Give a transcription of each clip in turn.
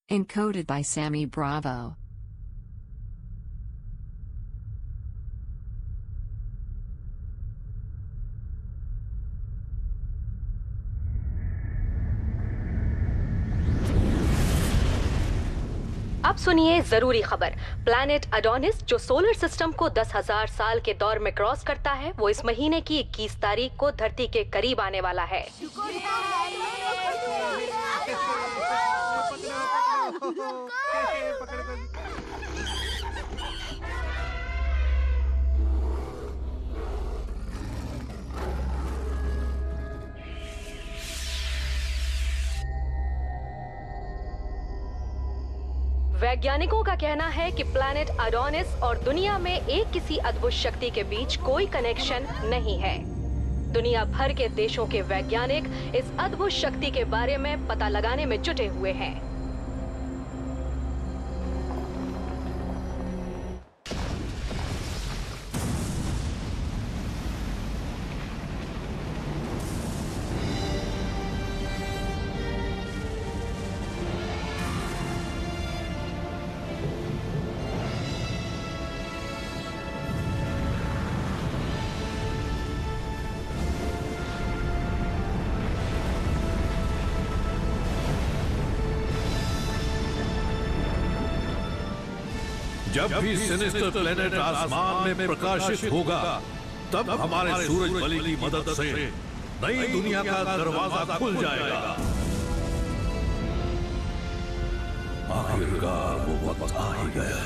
Encoded by Sammy Bravo. अब सुनिए जरूरी खबर। प्लैनेट अडोनिस जो सोलर सिस्टम को 10,000 साल के दौर में क्रॉस करता है, वो इस महीने की 21 तारीख को धरती के करीब आने वाला है। वैज्ञानिकों का कहना है कि प्लैनेट अडोनिस और दुनिया में एक किसी अद्भुत शक्ति के बीच कोई कनेक्शन नहीं है। दुनिया भर के देशों के वैज्ञानिक इस अद्भुत शक्ति के बारे में पता लगाने में जुटे हुए हैं। जब भी सिनिस्टर प्लेनेट आसमान में प्रकाशित होगा, तब हमारे सूरज बलि की मदद से नई दुनिया का दरवाजा खुल जाएगा। आखिरकार वो वक्त आ ही गया।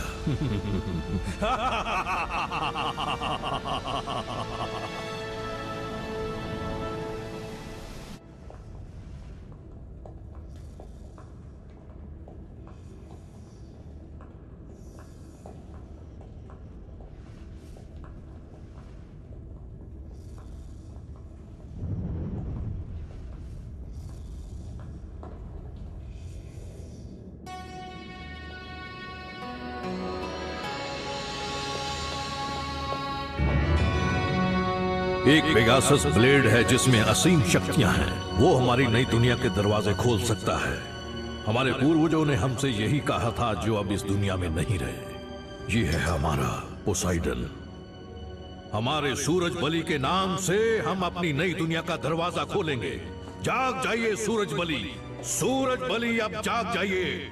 एक पेगासस ब्लेड है जिसमें असीम शक्तियां हैं। वो हमारी नई दुनिया के दरवाजे खोल सकता है। हमारे पूर्वजों ने हमसे यही कहा था, जो अब इस दुनिया में नहीं रहे। ये है हमारा पोसाइडन। हमारे सूरज बलि के नाम से हम अपनी नई दुनिया का दरवाजा खोलेंगे। जाग जाइए सूरज बलि, सूरज बलि अब जाग जाइए।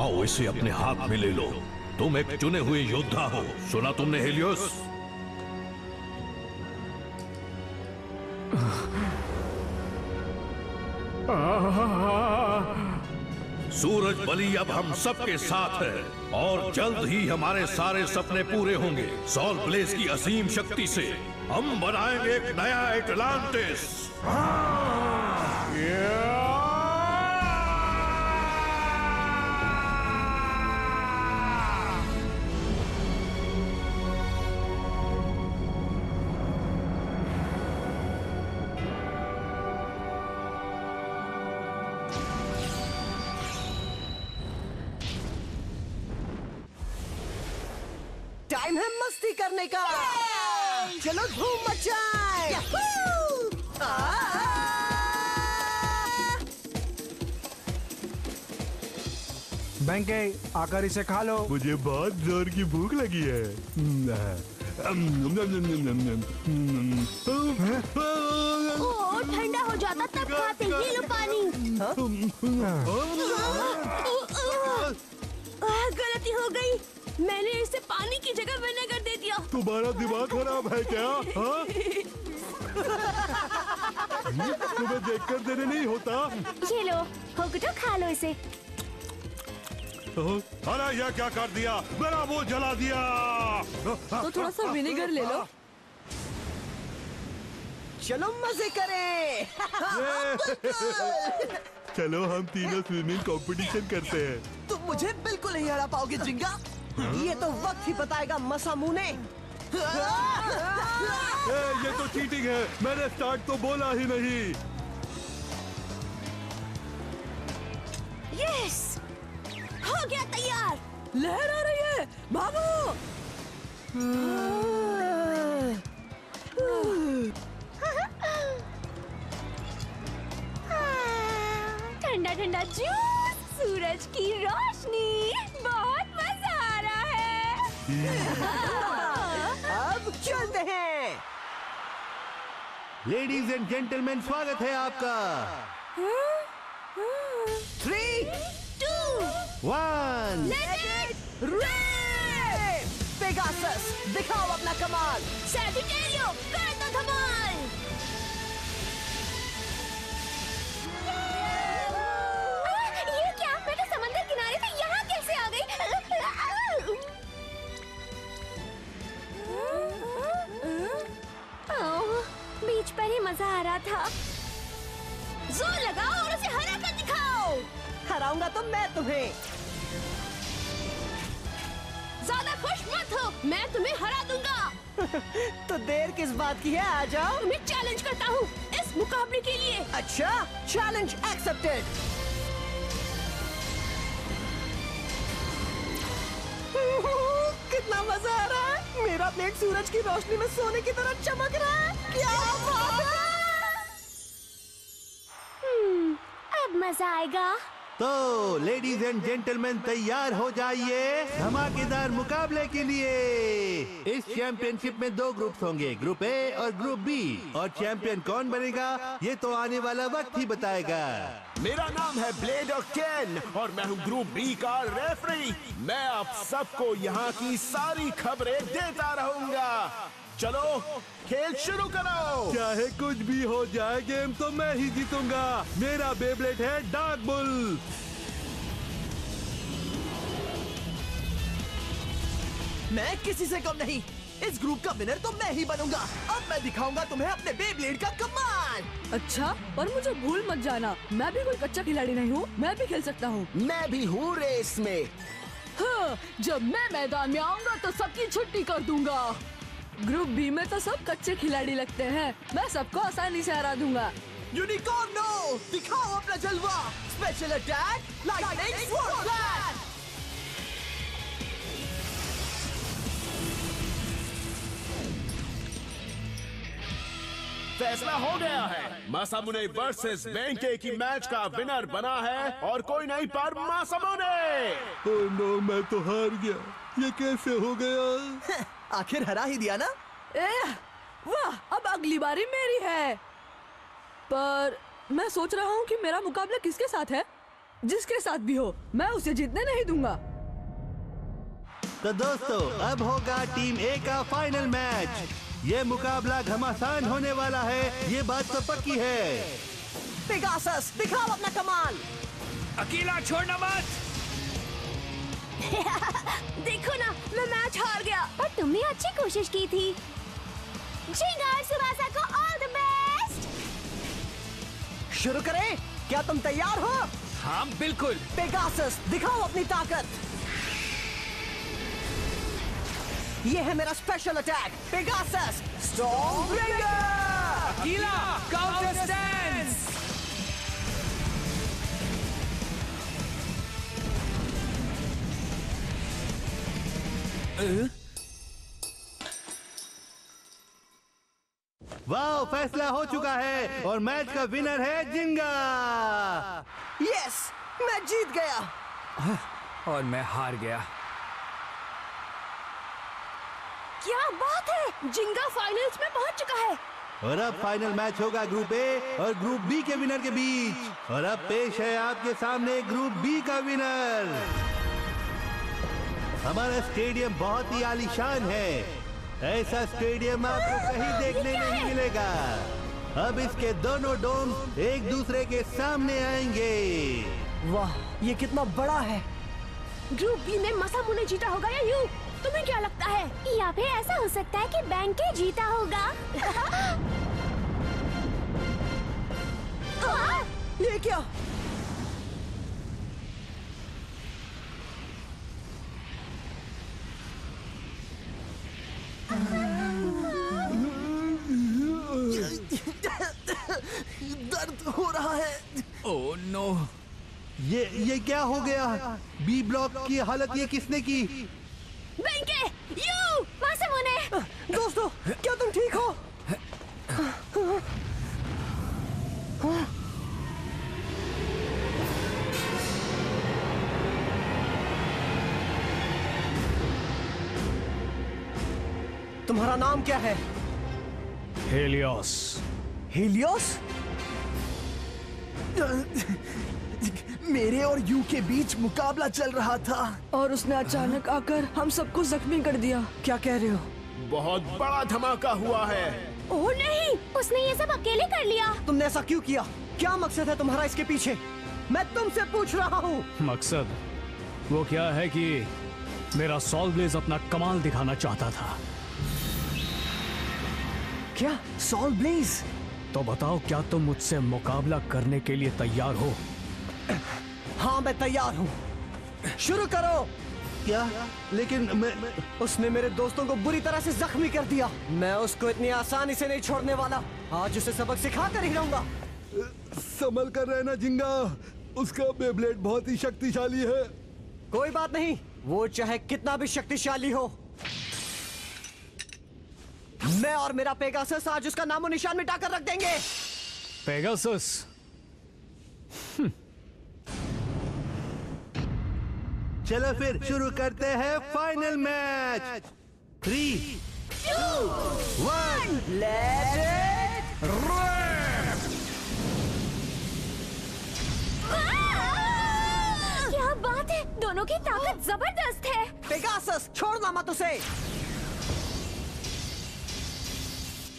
आओ इसे अपने हाथ में ले लो। तुम एक चुने हुए योद्धा हो, सुना तुमने हेलियोस? सूरज बलि अब हम सबके साथ है और जल्द ही हमारे सारे सपने पूरे होंगे। सॉल ब्लेज की असीम शक्ति से हम बनाएंगे एक नया एटलांटिस। टाइम है मस्ती करने का। चलो धूम मचाएं। बेंके आकर इसे खा लो। मुझे बहुत जोर की भूख लगी है। ओह, ठंडा हो जाता तब खाते। ये लो पानी। गलती हो गई, मैंने इसे पानी की जगह विनेगर दे दिया। तुम्हारा दिमाग खराब है क्या? तुम्हें देखकर देने नहीं होता। ये लो, होगटो खा लो इसे। अरे यह क्या कर दिया? मेरा मुंह जला दिया। तो थोड़ा सा विनेगर ले लो। चलो मजे करें। चलो हम तीनों स्विमिंग कंपटीशन करते हैं। तुम मुझे बिल्कुल नहीं हरा पाओगे जिंगा। ये तो वक्त ही बताएगा मसामुने। ये तो चीटिंग है। मैंने स्टार्ट तो बोला ही नहीं। यस। हो गया तैयार। लहर आ रही है, भागो। ठंडा ठंडा जूस, सूरज की रोशनी, बहुत मजा आ रहा है। अब चलते हैं। लेडीज एंड जेंटलमैन, स्वागत है आपका। 3, 2, 1 पेगासस, दिखाओ अपना कमाल। सैजिटेरियो, कर दो धमाल। ये क्या? मैं तो समंदर किनारे से यहाँ कैसे आ गई? बीच पर ही मजा आ रहा था। जोर लगाओ और उसे हरा कर दिखाओ। हराऊंगा तो मैं तुम्हें। ज्यादा खुश मत हो, मैं तुम्हें हरा दूंगा। तो देर किस बात की है, आ जाओ। तुम्हें चैलेंज करता हूँ इस मुकाबले के लिए। अच्छा, चैलेंज एक्सेप्टेड। कितना मजा आ रहा है। मेरा प्लेट सूरज की रोशनी में सोने की तरह चमक रहा है। क्या बात है। अब मजा आएगा। तो लेडीज एंड जेंटलमैन, तैयार हो जाइए धमाकेदार मुकाबले के लिए। इस चैंपियनशिप में 2 ग्रुप्स होंगे, ग्रुप ए और ग्रुप बी। और चैंपियन कौन बनेगा ये तो आने वाला वक्त ही बताएगा। मेरा नाम है ब्लेड और केन और मैं हूँ ग्रुप बी का रेफरी। मैं आप सबको यहाँ की सारी खबरें देता रहूँगा। चलो खेल शुरू करो। चाहे कुछ भी हो जाए, गेम तो मैं ही जीतूंगा। मेरा बेब्लेड है डार्क बुल। मैं किसी से कम नहीं। इस ग्रुप का विनर तो मैं ही बनूंगा। अब मैं दिखाऊंगा तुम्हें अपने बेब्लेड का कमाल। अच्छा, पर मुझे भूल मत जाना, मैं भी कोई कच्चा खिलाड़ी नहीं हूँ, मैं भी खेल सकता हूँ। मैं भी हूँ रेस में। हाँ, जब मैं मैदान में आऊंगा तो सबकी छुट्टी कर दूंगा। ग्रुप बी में तो सब कच्चे खिलाड़ी लगते हैं, मैं सबको आसानी से हरा दूंगा। यूनिकॉर्नो, दिखाओ अपना जलवा। Special attack, lightning sword flash. फैसला हो गया है। मासामुने वर्सेस बेंके की मैच का विनर बना है और कोई नहीं पर मासामुने। ओह नो, मैं तो हार गया। ये कैसे हो गया? आखिर हरा ही दिया ना। वाह, अब अगली बारी मेरी है। पर मैं सोच रहा हूँ कि मेरा मुकाबला किसके साथ है। जिसके साथ भी हो, मैं उसे जीतने नहीं दूंगा। तो दोस्तों, अब होगा टीम ए का फाइनल मैच। ये मुकाबला घमासान होने वाला है, ये बात तो पक्की है। पेगासस, दिखाओ अपना कमाल। अकेला छोड़ना मत। देखो ना, मैं मैच हार गया, पर तुमने अच्छी कोशिश की थी। जिंगा और सुबासा को ऑल द बेस्ट। शुरू करें? क्या तुम तैयार हो? हाँ बिल्कुल। पेगासस, दिखाओ अपनी ताकत। ये है मेरा स्पेशल अटैक, पेगासस स्टॉर्मब्रिंगर। अकेला काउंटर स्टैंस। वाह, फैसला हो चुका है और मैच का विनर है जिंगा। यस, मैं जीत गया। और मैं हार गया। क्या बात है, जिंगा फाइनल्स में पहुंच चुका है। और अब फाइनल मैच होगा ग्रुप ए और ग्रुप बी के विनर के बीच। और अब पेश है आपके सामने ग्रुप बी का विनर। हमारा स्टेडियम बहुत ही आलीशान है। ऐसा स्टेडियम आपको कहीं देखने नहीं मिलेगा। अब इसके दोनों डोम एक दूसरे के सामने आएंगे। वाह, ये कितना बड़ा है। ग्रुप बी में मासामुने जीता होगा या यू? तुम्हें क्या लगता है? या फिर ऐसा हो सकता है कि बेंके जीता होगा। ये क्या? दर्द हो रहा है। ओह नो, ये क्या हो गया? बी ब्लॉक की हालत ये किसने की? बेंके, यू मासामुने। दोस्तों, क्या तुम ठीक हो? तुम्हारा नाम क्या है? हेलियोस। हेलियोस? मेरे और यू के बीच मुकाबला चल रहा था और उसने अचानक आकर हम सबको जख्मी कर दिया। क्या कह रहे हो? बहुत बड़ा धमाका हुआ है। ओह नहीं, उसने ये सब अकेले कर लिया। तुमने ऐसा क्यों किया? क्या मकसद है तुम्हारा इसके पीछे? मैं तुमसे पूछ रहा हूँ। मकसद वो क्या है कि मेरा सॉल ब्लेज अपना कमाल दिखाना चाहता था। क्या सॉल ब्लेज? तो बताओ, क्या तुम मुझसे मुकाबला करने के लिए तैयार हो? हाँ, मैं तैयार हूँ। शुरू करो। क्या? लेकिन मैं उसने मेरे दोस्तों को बुरी तरह से जख्मी कर दिया। मैं उसको इतनी आसानी से नहीं छोड़ने वाला। आज उसे सबक सिखा कर ही रहूंगा। संभल कर रहना जिंगा, उसका बेब्लेड बहुत ही शक्तिशाली है। कोई बात नहीं, वो चाहे कितना भी शक्तिशाली हो, मैं और मेरा पेगासस आज उसका नामो निशान मिटाकर रख देंगे। पेगासस? चलो फिर शुरू करते हैं final match. 3, 2, 1 let it rip. क्या बात है, दोनों की ताकत जबरदस्त है। पेगासस, छोड़ना मत उसे।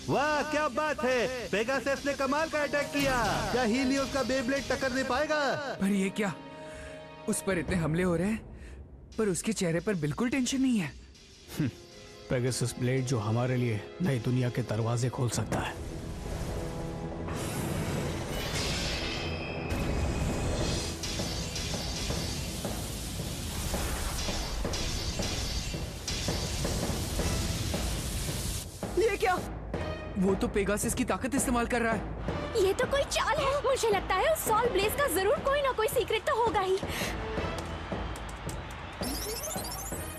वाह, क्या बात है! पेगासस ने कमाल का अटैक किया। क्या हीलियोस का बेब्लेड टक्कर दे पाएगा? पर ये क्या, उस पर इतने हमले हो रहे हैं पर उसके चेहरे पर बिल्कुल टेंशन नहीं है। पेगासस ब्लेड जो हमारे लिए नई दुनिया के दरवाजे खोल सकता है। ये क्या? वो तो पेगासस की ताकत इस्तेमाल कर रहा है। ये तो कोई चाल है। मुझे लगता है उस सॉल ब्लेज का जरूर कोई ना कोई सीक्रेट तो होगा ही।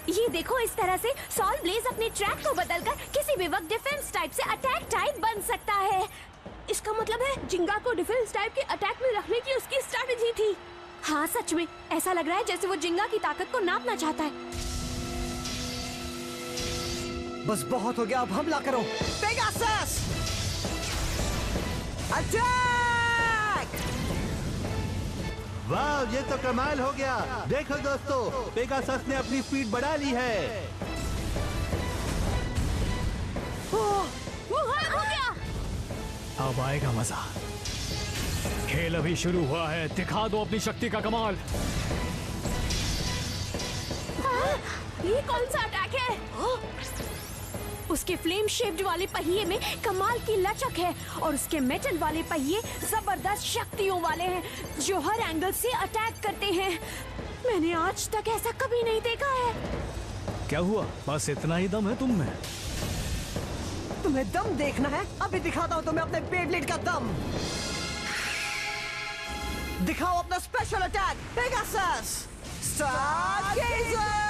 ये देखो, इस तरह से सॉल ब्लेज अपने ट्रैक को बदलकर किसी भी वक्त डिफेंस टाइप से अटैक टाइप बन सकता है। इसका मतलब है जिंगा को डिफेंस टाइप के अटैक में रखने की उसकी स्ट्रेटेजी थी। हाँ, सच में ऐसा लग रहा है जैसे वो जिंगा की ताकत को नापना चाहता है। बस बहुत हो गया, अब हमला करो। Pegasus attack! वाह, ये तो कमाल हो गया। देखो दोस्तों, पेगासस ने अपनी स्पीड बढ़ा ली है। वो हार हो गया। अब आएगा मजा। खेल अभी शुरू हुआ है, दिखा दो अपनी शक्ति का कमाल। ये कौन सा अटैक है? उसके फ्लेम शेप्ड वाले पहिए में कमाल की लचक है और उसके मेटल वाले पहिए जबरदस्त शक्तियों वाले हैं जो हर एंगल से अटैक करते हैं। मैंने आज तक ऐसा कभी नहीं देखा है। क्या हुआ? बस इतना ही दम है तुम में? तुम्हें दम देखना है? अभी दिखाता हूँ तुम्हें अपने बेब्लेड का दम। दिखाओ अपना स्पेशल अटैक, पेगासस स्टारगेजर!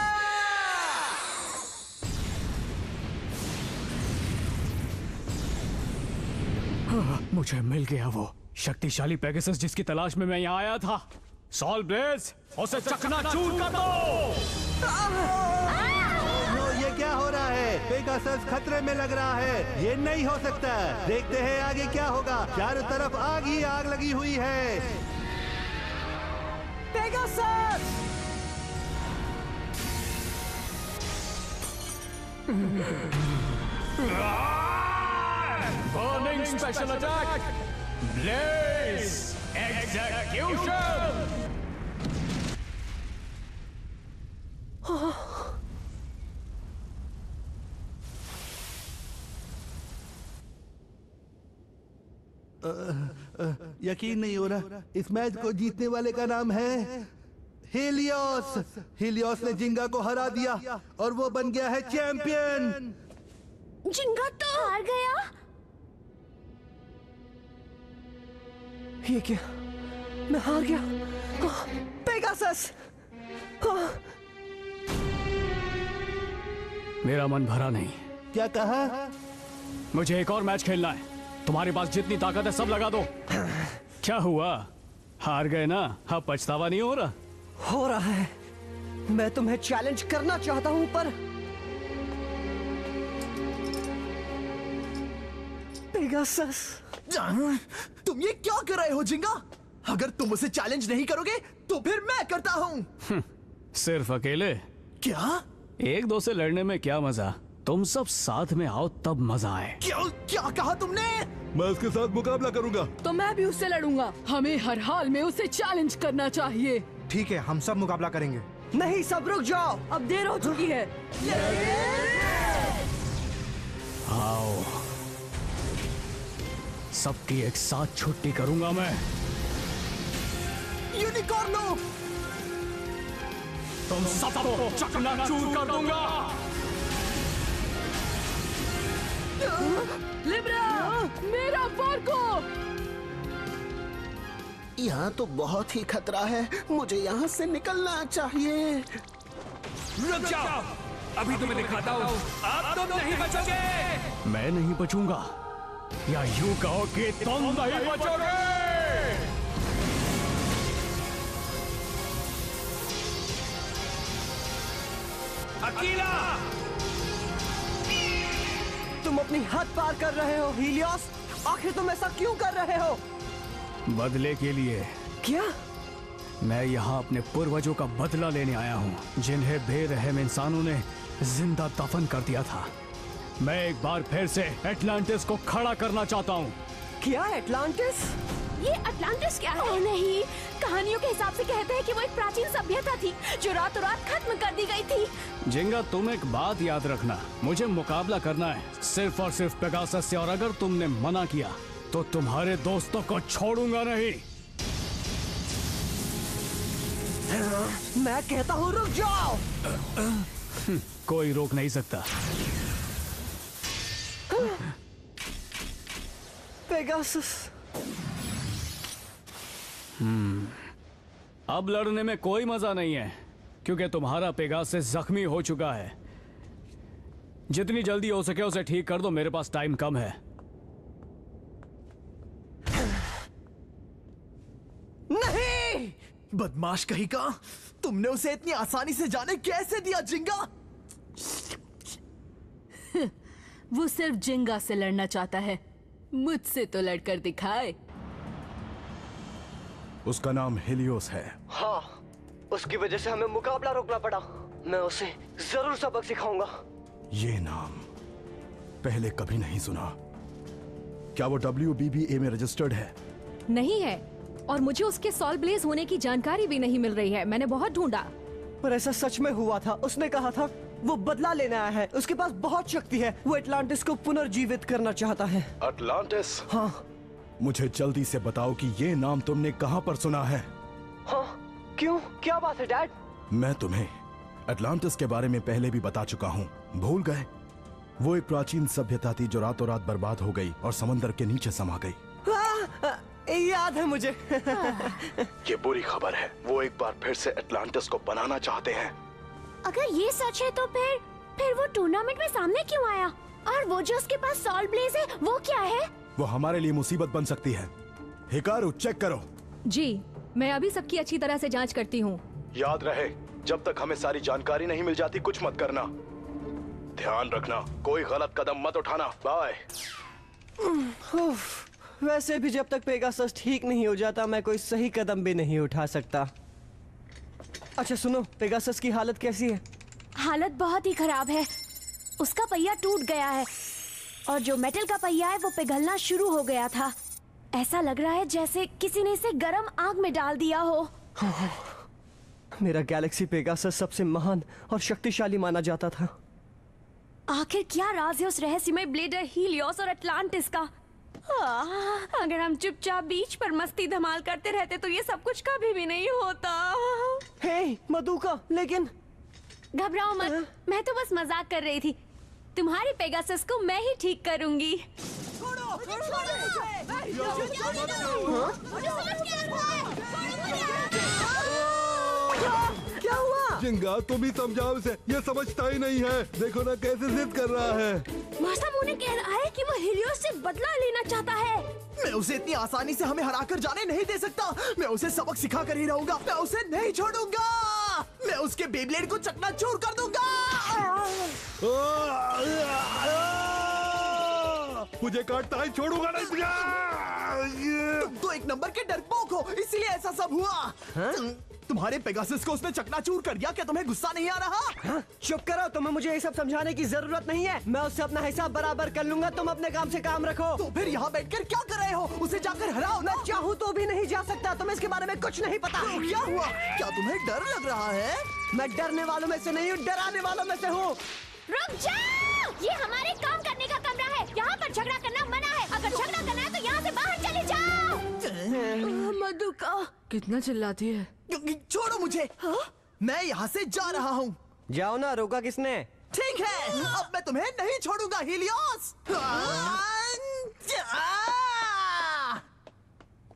मुझे मिल गया वो शक्तिशाली पेगासस जिसकी तलाश में मैं यहाँ आया था। सॉल ब्लेज, उसे चकनाचूर कर दो। नो, ये क्या हो रहा है? पेगासस खतरे में लग रहा है। ये नहीं हो सकता। देखते हैं आगे क्या होगा। चारों तरफ आग ही आग लगी हुई है। Pegasus! Burning special attack, Blaze Execution! यकीन नहीं हो रहा, इस मैच को जीतने वाले का नाम है हेलियोस। हेलियोस ने जिंगा को हरा दिया और वो बन गया है चैंपियन। जिंगा तो हार गया। ये क्या? मैं हार गया? पेगासस! मेरा मन भरा नहीं। क्या कहा? मुझे एक और मैच खेलना है। तुम्हारे पास जितनी ताकत है सब लगा दो। क्या हुआ? हार गए ना? अब पछतावा नहीं हो रहा? हो रहा है। मैं तुम्हें चैलेंज करना चाहता हूं पर पेगासस, तुम ये क्या कर रहे हो जिंगा? अगर तुम उसे चैलेंज नहीं करोगे तो फिर मैं करता हूं। सिर्फ अकेले? क्या? एक दो से लड़ने में क्या मजा? तुम सब साथ में आओ तब मजा आए। क्या कहा तुमने? मैं उसके साथ मुकाबला करूंगा। तो मैं भी उससे लड़ूंगा। हमें हर हाल में उसे चैलेंज करना चाहिए। ठीक है, हम सब मुकाबला करेंगे। नहीं, सब रुक जाओ, अब देर हो चुकी है। आओ, सबकी एक साथ छुट्टी करूंगा मैं। यूनिकॉर्नो! तुम सबको चकनाचूर कर दूंगा। लिब्रा, मेरा फोर्को! यहाँ तो बहुत ही खतरा है, मुझे यहाँ से निकलना चाहिए। रुक जाओ, अभी तुम्हें दिखाता हूँ। अब तुम नहीं बचोगे। मैं नहीं बचूंगा, या यूं कहो कि तुम नहीं बचोगे। अकीला! तुम अपनी हद पार कर रहे हो हीलियोस। आखिर तुम ऐसा क्यों कर रहे हो? बदले के लिए। क्या? मैं यहाँ अपने पूर्वजों का बदला लेने आया हूँ, जिन्हें बेरहम इंसानों ने जिंदा दफन कर दिया था। मैं एक बार फिर से एटलांटिस को खड़ा करना चाहता हूँ। क्या एटलांटिस? ये अटलांटिस क्या है? नहीं, कहानियों के हिसाब से कहते हैं कि वो एक प्राचीन सभ्यता थी जो रातों रात खत्म कर दी गई थी। जिंगा, तुम एक बात याद रखना, मुझे मुकाबला करना है सिर्फ और सिर्फ पेगासस से, और अगर तुमने मना किया तो तुम्हारे दोस्तों को छोड़ूंगा नहीं। मैं कहता हूँ रुक जाओ। कोई रोक नहीं सकता। पेगासस। अब लड़ने में कोई मजा नहीं है, क्योंकि तुम्हारा पेगासस जख्मी हो चुका है। जितनी जल्दी हो सके उसे ठीक कर दो, मेरे पास टाइम कम है। नहीं! बदमाश कहीं का! तुमने उसे इतनी आसानी से जाने कैसे दिया जिंगा? वो सिर्फ जिंगा से लड़ना चाहता है, मुझसे तो लड़कर दिखाए। उसका नाम हेलियोस है। हाँ, उसकी वजह से हमें मुकाबला रोकना पड़ा। मैं उसे जरूर सबक सिखाऊंगा। ये नाम पहले कभी नहीं सुना। क्या वो WBBA में रजिस्टर्ड है? नहीं है, और मुझे उसके सॉल ब्लेज होने की जानकारी भी नहीं मिल रही है। मैंने बहुत ढूंढा। पर ऐसा सच में हुआ था। उसने कहा था वो बदला लेने आया है। उसके पास बहुत शक्ति है। वो एटलांटिस को पुनर्जीवित करना चाहता है। अटलांटिस? हाँ। मुझे जल्दी से बताओ कि ये नाम तुमने कहाँ पर सुना है? हाँ, क्यों? क्या बात है डैड? मैं तुम्हें अटलांटिस के बारे में पहले भी बता चुका हूँ, भूल गए? वो एक प्राचीन सभ्यता थी जो रातों रात बर्बाद हो गई और समंदर के नीचे समा गई। याद है मुझे। ये बुरी खबर है, वो एक बार फिर से अटलांटिस को बनाना चाहते हैं। अगर ये सच है तो फिर वो टूर्नामेंट में सामने क्यों आया? और वो जो उसके पास सॉल ब्लेज है, वो क्या है? वो हमारे लिए मुसीबत बन सकती है। हिकारू, चेक करो। जी, मैं अभी सबकी अच्छी तरह से जांच करती हूँ। याद रहे, जब तक हमें सारी जानकारी नहीं मिल जाती कुछ मत करना। ध्यान रखना, कोई गलत कदम मत उठाना। बाय। वैसे भी जब तक पेगासस ठीक नहीं हो जाता मैं कोई सही कदम भी नहीं उठा सकता। अच्छा सुनो, पेगासस की हालत कैसी है? हालत बहुत ही खराब है। उसका पहिया टूट गया है और जो मेटल का पहिया है वो पिघलना शुरू हो गया था। ऐसा लग रहा है जैसे किसी ने इसे गर्म आग में डाल दिया हो। मेरा गैलेक्सी पेगासस सबसे महान और शक्तिशाली माना जाता था। आखिर क्या राज है उस रहस्यमय ब्लेडर हीलियोस और अटलांटिस का? अगर हम चुपचाप बीच पर मस्ती धमाल करते रहते तो ये सब कुछ कभी भी नहीं होता। हे मधुका, लेकिन घबराओ मत, मैं तो बस मजाक कर रही थी। तुम्हारे पेगासस को मैं ही ठीक करूंगी। छोड़ो, क्या हुआ? जिंगा तुम ही समझाओ उसे, ये समझता ही नहीं है। देखो ना कैसे जिद कर रहा है। मास्टर मुने कह रहा है कि वो हीलियोस से बदला लेना चाहता है। मैं उसे इतनी आसानी से हमें हराकर जाने नहीं दे सकता। मैं उसे सबक सिखा कर ही रहूंगा। मैं उसे नहीं छोड़ूंगा। मैं उसके बेब्लेड को चकनाचूर कर दूंगा। मुझे काटता है, छोड़ूंगा नहीं तुझे। तुम तो एक नंबर के डरपोक हो, इसीलिए ऐसा सब हुआ। तुम्हारे पेगासस को उसने चकनाचूर कर दिया। क्या तुम्हें गुस्सा नहीं आ रहा? चुप करो, तुम्हें मुझे ये सब समझाने की जरूरत नहीं है। मैं उससे अपना हिसाब बराबर कर लूंगा। तुम अपने काम से काम रखो। तो फिर यहाँ बैठकर क्या कर रहे हो? उसे जाकर हराओ ना। मैं चाहूँ तो भी नहीं जा सकता। तुम्हें इसके बारे में कुछ नहीं पता। तो क्या हुआ? क्या तुम्हें डर लग रहा है? मैं डरने वालों में से नहीं हूँ, डराने वालों में से हूँ। रुक जाओ, ये हमारे काम करने का कमरा है। यहाँ पर झगड़ा करना मना है। अगर झगड़ा करना है तो यहाँ से बाहर चले जाओ। मधुका कितना चिल्लाती है। छोड़ो मुझे। मैं यहाँ से जा रहा हूँ। जाओ ना, रोका किसने? ठीक है, अब मैं तुम्हें नहीं छोड़ूंगा हीलियोस।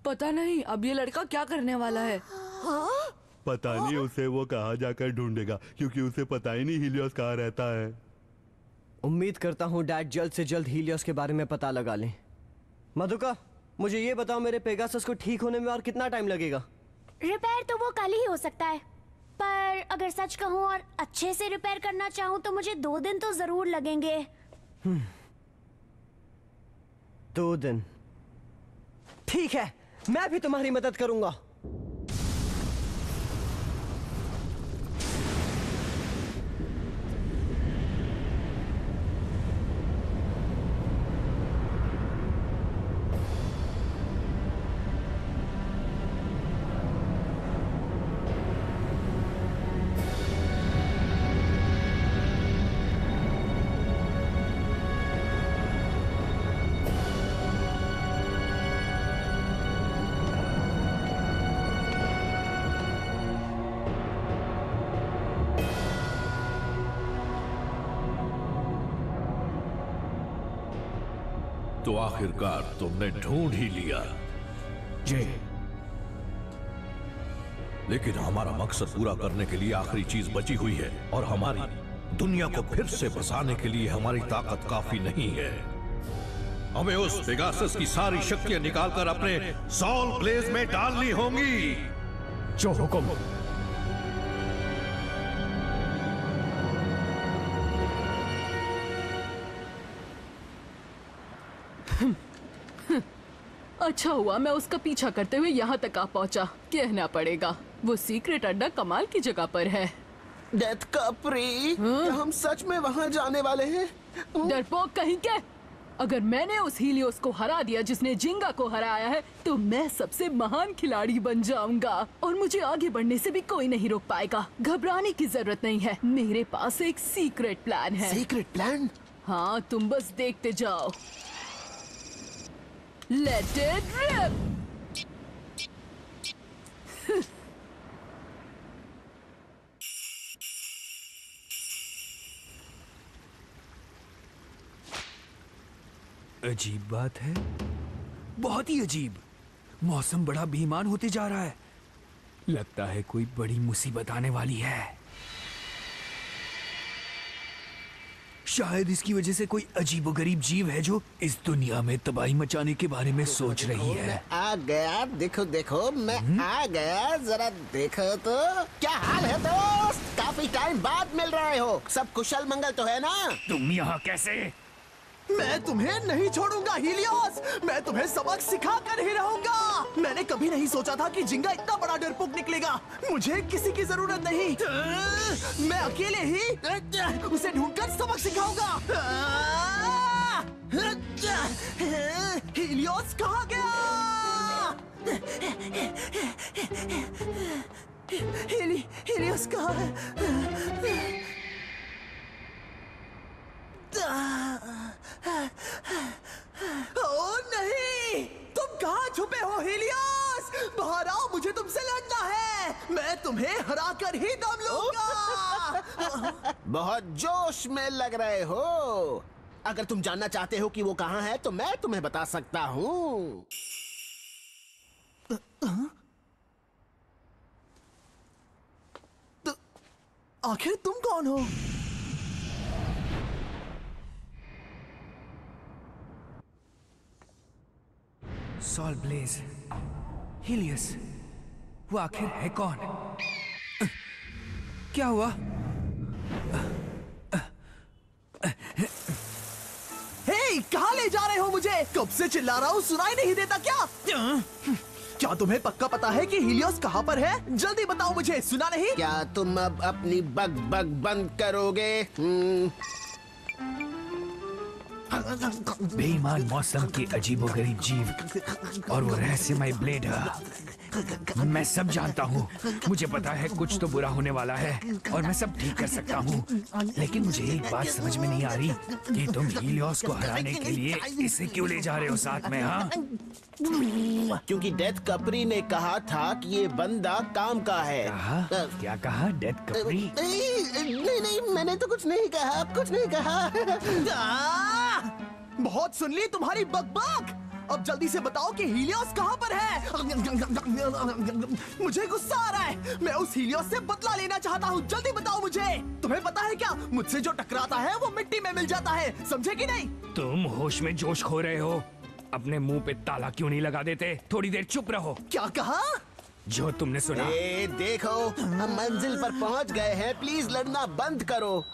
पता नहीं अब ये लड़का क्या करने वाला है। पता नहीं उसे वो कहाँ जाकर ढूंढेगा, क्योंकि उसे पता ही नहीं हीलियोस कहाँ रहता है। उम्मीद करता हूँ डैड जल्द से जल्द हीलियोस के बारे में पता लगा लें। मधुका, मुझे ये बताओ, मेरे पेगासस को ठीक होने में और कितना टाइम लगेगा? रिपेयर तो वो कल ही हो सकता है, पर अगर सच कहूँ और अच्छे से रिपेयर करना चाहूँ तो मुझे 2 दिन तो जरूर लगेंगे। 2 दिन? ठीक है, मैं भी तुम्हारी मदद करूंगा। तो आखिरकार तुमने ढूंढ ही लिया। जी। लेकिन हमारा मकसद पूरा करने के लिए आखिरी चीज बची हुई है, और हमारी दुनिया को फिर से बसाने के लिए हमारी ताकत काफी नहीं है। हमें उस पेगासस की सारी शक्तियां निकालकर अपने सॉल ब्लेज में डालनी होंगी। जो हुक्म। अच्छा हुआ मैं उसका पीछा करते हुए यहाँ तक आ पहुँचा। कहना पड़ेगा वो सीक्रेट अड्डा कमाल की जगह पर है। डेथ कपरी, क्या हम सच में वहाँ जाने वाले हैं? डरपोक कहीं के! अगर मैंने उस हीलियोस को हरा दिया जिसने जिंगा को हराया है, तो मैं सबसे महान खिलाड़ी बन जाऊंगा और मुझे आगे बढ़ने से भी कोई नहीं रोक पाएगा। घबराने की जरूरत नहीं है, मेरे पास एक सीक्रेट प्लान है। Secret plan? हाँ, तुम बस देखते जाओ। Let it rip! अजीब बात है, बहुत ही अजीब। मौसम बड़ा बेईमान होते जा रहा है। लगता है कोई बड़ी मुसीबत आने वाली है। शायद इसकी वजह से कोई अजीबोगरीब जीव है जो इस दुनिया में तबाही मचाने के बारे में सोच रही है। मैं आ गया, देखो देखो मैं आ गया, जरा देखो तो। क्या हाल है दोस्त? काफी टाइम बाद मिल रहे हो। सब कुशल मंगल तो है ना? तुम यहाँ कैसे? मैं तुम्हें नहीं छोड़ूंगा हीलियोस। मैं तुम्हें सबक सिखा कर ही रहूंगा। मैंने कभी नहीं सोचा था कि जिंगा इतना बड़ा डरपोक निकलेगा। मुझे किसी की जरूरत नहीं, मैं अकेले ही उसे ढूंढकर सबक सिखाऊंगा। हीलियोस कहाँ गया? हीलियोस कहाँ है? ओ नहीं, तुम कहाँ छुपे हो हीलियोस? बाहर आओ, मुझे तुमसे लड़ना है। मैं तुम्हें हराकर ही दम लूंगा। बहुत जोश में लग रहे हो। अगर तुम जानना चाहते हो कि वो कहाँ है तो मैं तुम्हें बता सकता हूँ। आखिर तुम कौन हो? सॉल ब्लेज, हीलियस, वो आखिर है कौन? क्या हुआ? हे, कहाँ ले जा रहे हो मुझे? कब से चिल्ला रहा हूँ, सुनाई नहीं देता क्या? क्या तुम्हें पक्का पता है कि हीलियोस कहाँ पर है? जल्दी बताओ मुझे, सुना नहीं? क्या तुम अब अपनी बग बग बंद करोगे? बेईमान मौसम के अजीबोगरीब जीव और वो रहस्यमय ब्लेड है। मैं सब जानता हूँ। मुझे पता है कुछ तो बुरा होने वाला है और मैं सब ठीक कर सकता हूँ, लेकिन मुझे एक बात समझ में नहीं आ रही कि तुम हीलियोस को हराने के लिए इसे क्यों ले जा रहे हो साथ में? हाँ, क्योंकि डेथ कपरी ने कहा था कि ये बंदा काम का है। क्या कहा डेथ कपरी? नहीं, मैंने तो कुछ नहीं कहा, कुछ नहीं कहा। बहुत सुन ली तुम्हारी बकबक। अब जल्दी से बताओ कि हीलियोस कहाँ पर है? मुझे गुस्सा आ रहा है। मैं उस हीलियोस से बदला लेना चाहता हूँ। जल्दी बताओ मुझे। तुम्हें पता है क्या, मुझसे जो टकराता है वो मिट्टी में मिल जाता है, समझे कि नहीं? तुम होश में जोश खो रहे हो। अपने मुंह पे ताला क्यों नहीं लगा देते? थोड़ी देर चुप रहो। क्या कहा? जो तुमने सुना। देखो, हम मंजिल पर पहुंच गए हैं, प्लीज लड़ना बंद करो।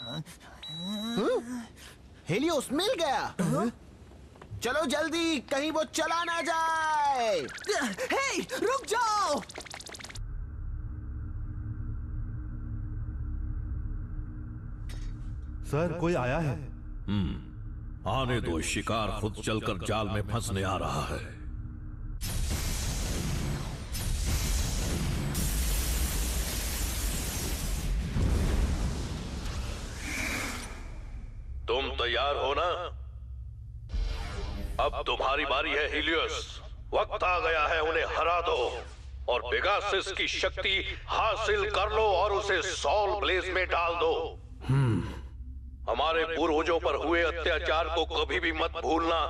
हीलियोस मिल गया। चलो जल्दी, कहीं वो चला ना जाए। हे, रुक जाओ। सर, कोई आया है? आने दो, शिकार खुद चलकर जाल में फंसने आ रहा है। तुम तैयार हो ना? अब तुम्हारी बारी है हीलियोस। वक्त आ गया है, उन्हें हरा दो और पेगासस की शक्ति हासिल कर लो और उसे सॉल ब्लेज में डाल दो। हमारे पूर्वजों पर हुए अत्याचार को कभी भी मत भूलना।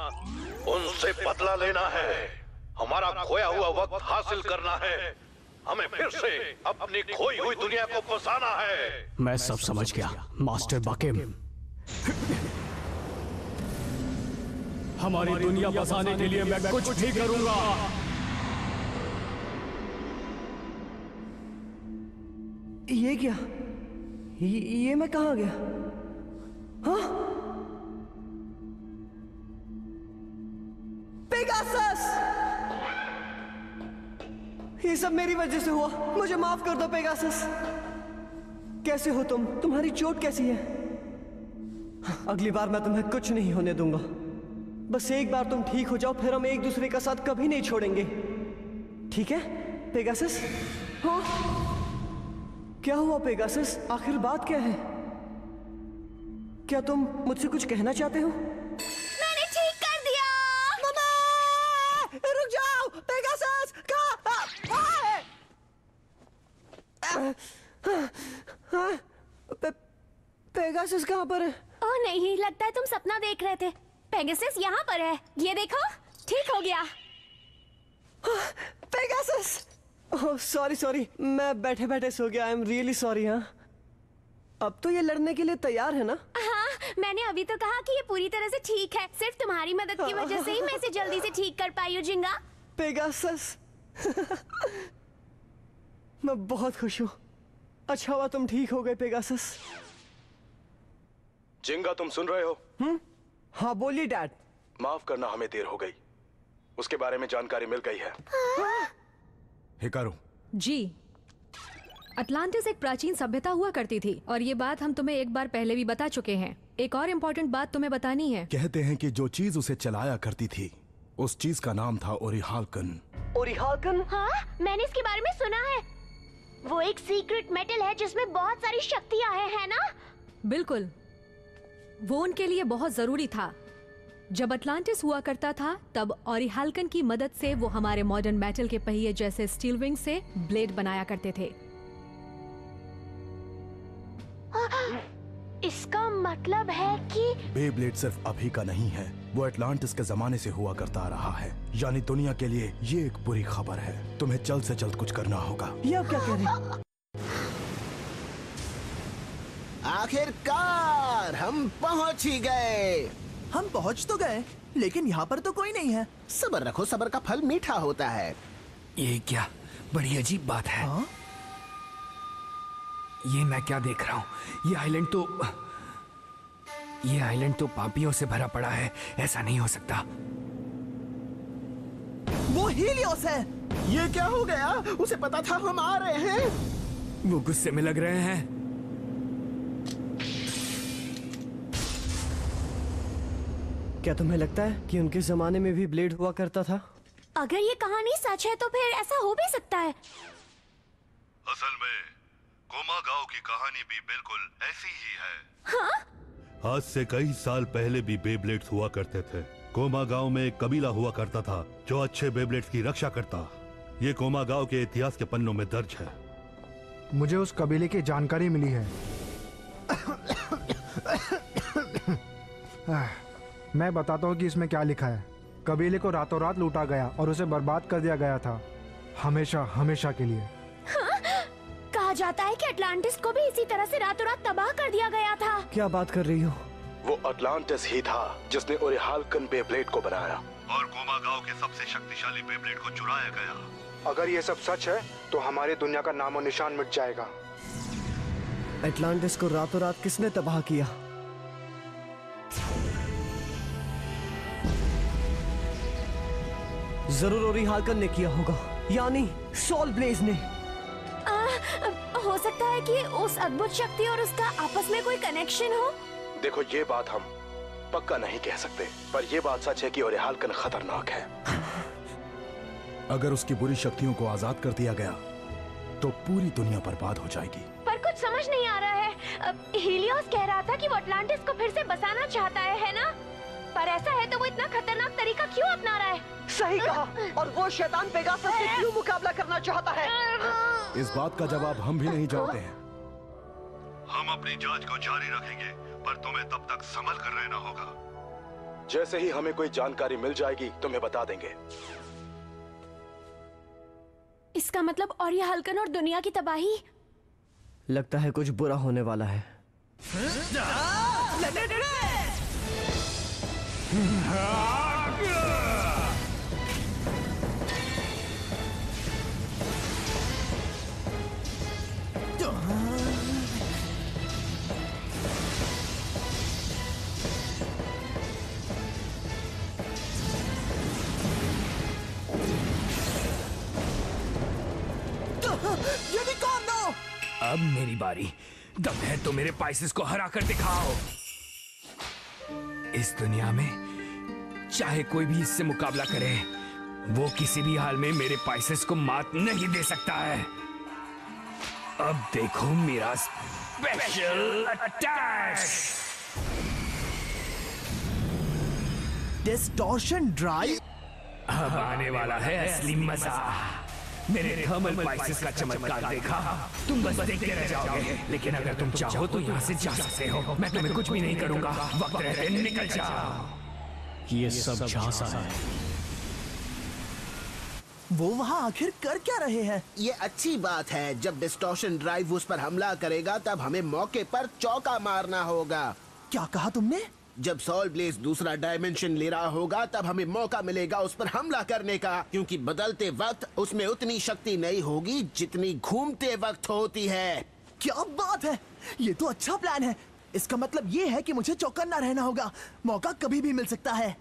उनसे बदला लेना है, हमारा खोया हुआ वक्त हासिल करना है। हमें फिर से अपनी खोई हुई दुनिया को बसाना है। मैं सब समझ गया मास्टर बाकिम। हमारी दुनिया बसाने के लिए मैं कुछ भी करूंगा। ये क्या? ये मैं कहाँ गया? हाँ? पेगासस! ये सब मेरी वजह से हुआ। मुझे माफ कर दो पेगासस। कैसे हो तुम? तुम्हारी चोट कैसी है? अगली बार मैं तुम्हें कुछ नहीं होने दूंगा। बस एक बार तुम ठीक हो जाओ, फिर हम एक दूसरे का साथ कभी नहीं छोड़ेंगे। ठीक है पेगासस? हाँ? क्या हुआ पेगासस? आखिर बात क्या है? क्या तुम मुझसे कुछ कहना चाहते हो? मैंने ठीक कर दिया। मामा! रुक जाओ, पेगासस पेगासस कहाँ पर है? ओह नहीं, लगता है तुम सपना देख रहे थे। पेगासस यहाँ पर है, ये देखो, ठीक हो गया। पेगासस! ओह सॉरी, मैं बैठे बैठे सो गया। I am really sorry. हाँ, अब तो ये लड़ने के लिए तैयार है ना? हाँ, मैंने अभी तो कहा कि ये पूरी तरह से ठीक है। सिर्फ तुम्हारी मदद की वजह से ही मैं इसे जल्दी से ठीक कर पाई हूँ, जिंगा। पेगासस मैं बहुत खुश हूँ। अच्छा हुआ तुम ठीक हो गए पेगासस। जिंगा, तुम सुन रहे हो? हाँ बोलिए डैड। माफ करना, हमें देर हो गई। उसके बारे में जानकारी मिल गई है। हिकारू जी, अटलांटिस एक प्राचीन सभ्यता हुआ करती थी और ये बात हम तुम्हें एक बार पहले भी बता चुके हैं। एक और इम्पोर्टेंट बात तुम्हें बतानी है। कहते हैं कि जो चीज उसे चलाया करती थी, उस चीज का नाम था ओरिहाल्कन। ओरिहाल्कन? हाँ, मैंने इसके बारे में सुना है। वो एक सीक्रेट मेटल है जिसमें बहुत सारी शक्तियाँ हैं, है ना? बिल्कुल, वो उनके लिए बहुत जरूरी था। जब अटलांटिस हुआ करता था तब ओरिहाल्कन की मदद से वो हमारे मॉडर्न मेटल के पहिए जैसे स्टील विंग से ब्लेड बनाया करते थे। इसका मतलब है कि बेब्लेड सिर्फ अभी का नहीं है, वो अटलांटिस के जमाने से हुआ करता रहा है। यानी दुनिया के लिए ये एक बुरी खबर है। तुम्हें जल्द से जल्द कुछ करना होगा। ये आप क्या कह रहे हैं? आखिरकार हम पहुंच ही गए। हम पहुंच तो गए, लेकिन यहाँ पर तो कोई नहीं है। सब्र रखो, सब्र का फल मीठा होता है। ये क्या बड़ी अजीब बात है। ये मैं क्या देख रहा हूँ? ये आइलैंड तो पापियों से भरा पड़ा है। ऐसा नहीं हो सकता। वो हीलियोस है। ये क्या हो गया? उसे पता था हम आ रहे हैं। वो गुस्से में लग रहे हैं। क्या तुम्हें लगता है कि उनके जमाने में भी ब्लेड हुआ करता था? अगर ये कहानी सच है तो फिर ऐसा हो भी सकता है। असल में कोमा गांव की कहानी भी बिल्कुल ऐसी ही है। हाँ? आज से कई साल पहले भी बेब्लेड्स हुआ करते थे। कोमा गांव में एक कबीला हुआ करता था जो अच्छे बेब्लेड्स की रक्षा करता। ये कोमा गांव के इतिहास के पन्नों में दर्ज है। मुझे उस कबीले की जानकारी मिली है। मैं बताता हूँ कि इसमें क्या लिखा है। कबीले को रातों रात लूटा गया और उसे बर्बाद कर दिया गया था, हमेशा हमेशा के लिए। हाँ? कहा जाता है कि अटलांटिस को भी इसी तरह से रातों रात तबाह कर दिया गया था। क्या बात कर रही हो? वो अटलांटिस ही था जिसने ओरिहाल्कन बेब्लेड को बनाया और कोमा गांव के सबसे शक्तिशाली बेब्लेड को चुराया गया। अगर ये सब सच है तो हमारी दुनिया का नामो निशान मिट जाएगा। अटलांटिस को रातों रात किसने तबाह किया? जरूर ओरिहाल्कन ने किया होगा, यानी सॉल ब्लेज ने। हो सकता है कि उस अद्भुत शक्ति और उसका आपस में कोई कनेक्शन हो। देखो, ये बात हम पक्का नहीं कह सकते, पर ये बात सच है कि ओरिहाल्कन खतरनाक है। अगर उसकी बुरी शक्तियों को आजाद कर दिया गया तो पूरी दुनिया बर्बाद हो जाएगी। पर कुछ समझ नहीं आ रहा है। हीलियोस कह रहा था कि वो अटलांटिस को फिर से बसाना चाहता है ना? पर ऐसा है तो वो इतना खतरनाक तरीका क्यों अपना रहा है? सही कहा। और वो शैतान पेगासस से क्यों मुकाबला करना चाहता है? इस बात का जवाब हम भी नहीं जानते हैं। हम अपनी जांच को जारी रखेंगे, पर तुम्हें तब तक संभल कर रहना होगा। जैसे ही हमें कोई जानकारी मिल जाएगी तुम्हें बता देंगे। इसका मतलब ओरिहाल्कन और दुनिया की तबाही। लगता है कुछ बुरा होने वाला है। अब मेरी बारी। दम है तो मेरे पाइसेस को हरा कर दिखाओ। इस दुनिया में चाहे कोई भी इससे मुकाबला करे, वो किसी भी हाल में मेरे पाइसेस को मात नहीं दे सकता है। अब देखो मेरा स्पेशल अटैक। Distortion drive. अब आने वाला है असली मजा। मेरे थर्मल पाइसेस का चमत्कार देखा, तुम बस देखते रह जाओगे। लेकिन अगर तुम चाहो तो यहाँ से जा सकते हो। मैं तुम्हें कुछ भी नहीं करूंगा। वक्त रहते निकल जाओ। ये सब झांसा है। वो वहाँ आखिर कर क्या रहे हैं? ये अच्छी बात है। जब डिस्टॉर्शन ड्राइव उस पर हमला करेगा तब हमें मौके पर चौका मारना होगा। क्या कहा तुमने? जब सॉल ब्लेज दूसरा डायमेंशन ले रहा होगा तब हमें मौका मिलेगा उस पर हमला करने का, क्योंकि बदलते वक्त उसमें उतनी शक्ति नहीं होगी जितनी घूमते वक्त होती है। क्या बात है! ये तो अच्छा प्लान है। इसका मतलब ये है कि मुझे चौकन्ना रहना होगा। मौका कभी भी मिल सकता है।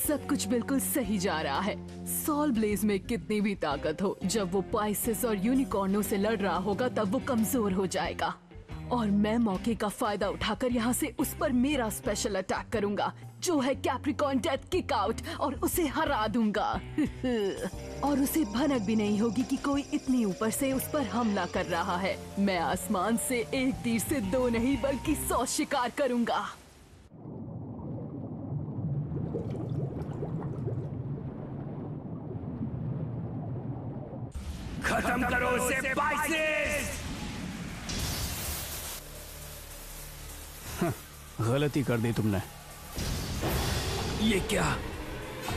सब कुछ बिल्कुल सही जा रहा है। सॉल ब्लेज में कितनी भी ताकत हो, जब वो पाइसेस और यूनिकॉर्नों से लड़ रहा होगा तब वो कमजोर हो जाएगा। और मैं मौके का फायदा उठाकर यहाँ से उस पर मेरा स्पेशल अटैक करूंगा, जो है कैप्रिकॉर्न डेथ किक आउट, और उसे हरा दूंगा। और उसे भनक भी नहीं होगी कि कोई इतनी ऊपर से उस पर हमला कर रहा है। मैं आसमान से एक तीर से 2 नहीं बल्कि 100 शिकार करूंगा। खत्म करो उसे पाइसेस। गलती कर दी तुमने। ये क्या?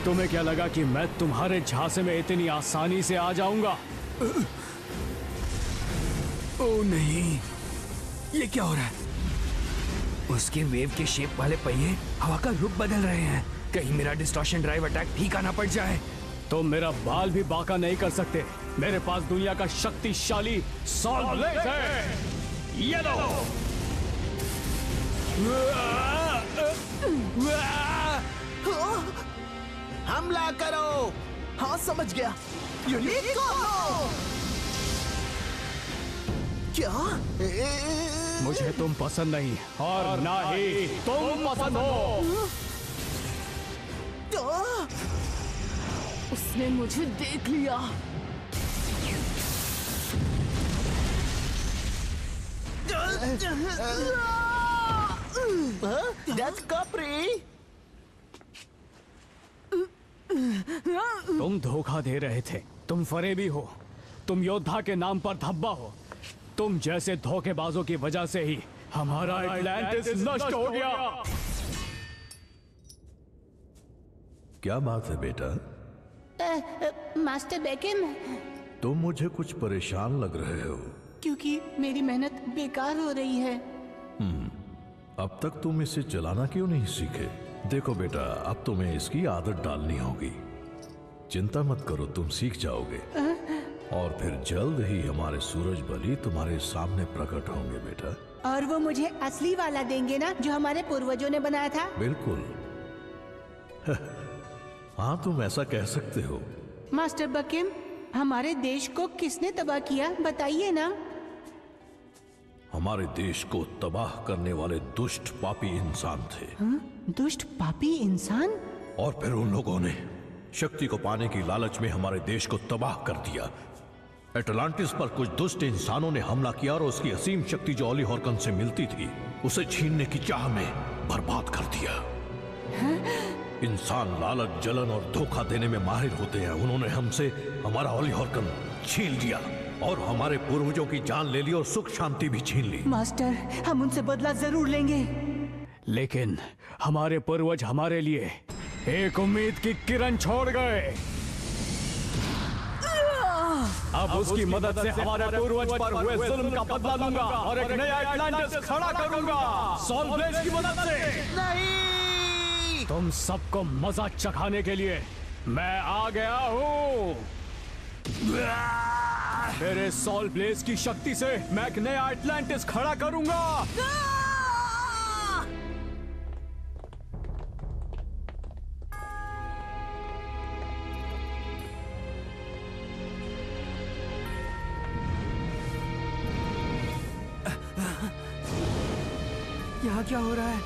तुम्हें क्या लगा कि मैं तुम्हारे झांसे में इतनी आसानी से आ जाऊंगा? ओ नहीं, ये क्या हो रहा है? उसके वेव के शेप वाले पहिए हवा का रुख बदल रहे हैं। कहीं मेरा डिस्टॉर्शन ड्राइव अटैक फीका ना पड़ जाए। तुम मेरा बाल भी बांका नहीं कर सकते। मेरे पास दुनिया का शक्तिशाली सॉल ब्लेड है। ये लो। हमला करो। हाँ समझ गया। यूनिकॉर्न। क्या? मुझे तुम पसंद नहीं और ना ही तुम पसंद हो। उसने मुझे देख लिया। That's Capri. तुम धोखा दे रहे थे। तुम फरेबी हो। तुम योद्धा के नाम पर धब्बा हो। तुम जैसे धोखेबाजों की वजह से ही हमारा एटलांटिस नष्ट हो गया। क्या बात है बेटा? मास्टर बेकिम, तुम मुझे कुछ परेशान लग रहे हो। क्योंकि मेरी मेहनत बेकार हो रही है। अब तक तुम इसे चलाना क्यों नहीं सीखे? देखो बेटा, अब तुम्हें इसकी आदत डालनी होगी। चिंता मत करो, तुम सीख जाओगे और फिर जल्द ही हमारे सूरज बली तुम्हारे सामने प्रकट होंगे बेटा। और वो मुझे असली वाला देंगे ना, जो हमारे पूर्वजों ने बनाया था? बिल्कुल। हाँ, तुम ऐसा कह सकते हो। मास्टर बकिम, हमारे देश को किसने तबाह किया, बताइए ना। हमारे देश को तबाह करने वाले दुष्ट पापी इंसान थे। दुष्ट पापी इंसान? और फिर उन लोगों ने शक्ति को पाने की लालच में हमारे देश को तबाह कर दिया। एटलांटिस पर कुछ दुष्ट इंसानों ने हमला किया और उसकी असीम शक्ति जो ओली हॉर्कन से मिलती थी, उसे छीनने की चाह में बर्बाद कर दिया। इंसान लालच, जलन और धोखा देने में माहिर होते हैं। उन्होंने हमसे हमारा ओली हॉर्कन छीन लिया और हमारे पूर्वजों की जान ले ली और सुख शांति भी छीन ली। मास्टर, हम उनसे बदला जरूर लेंगे। लेकिन हमारे पूर्वज हमारे लिए एक उम्मीद की किरण छोड़ गए। अब उसकी मदद से हमारे पूर्वज पर हुए जुल्म का बदला लूंगा और एक नया एटलांटिस खड़ा करूंगा सॉल ब्लेड की मदद से। नहीं! तुम सबको मजा चखाने के लिए मैं आ गया हूँ। मेरे सॉल ब्लेड की शक्ति से मैं एक नया एटलांटिस खड़ा करूंगा। यहाँ क्या हो रहा है?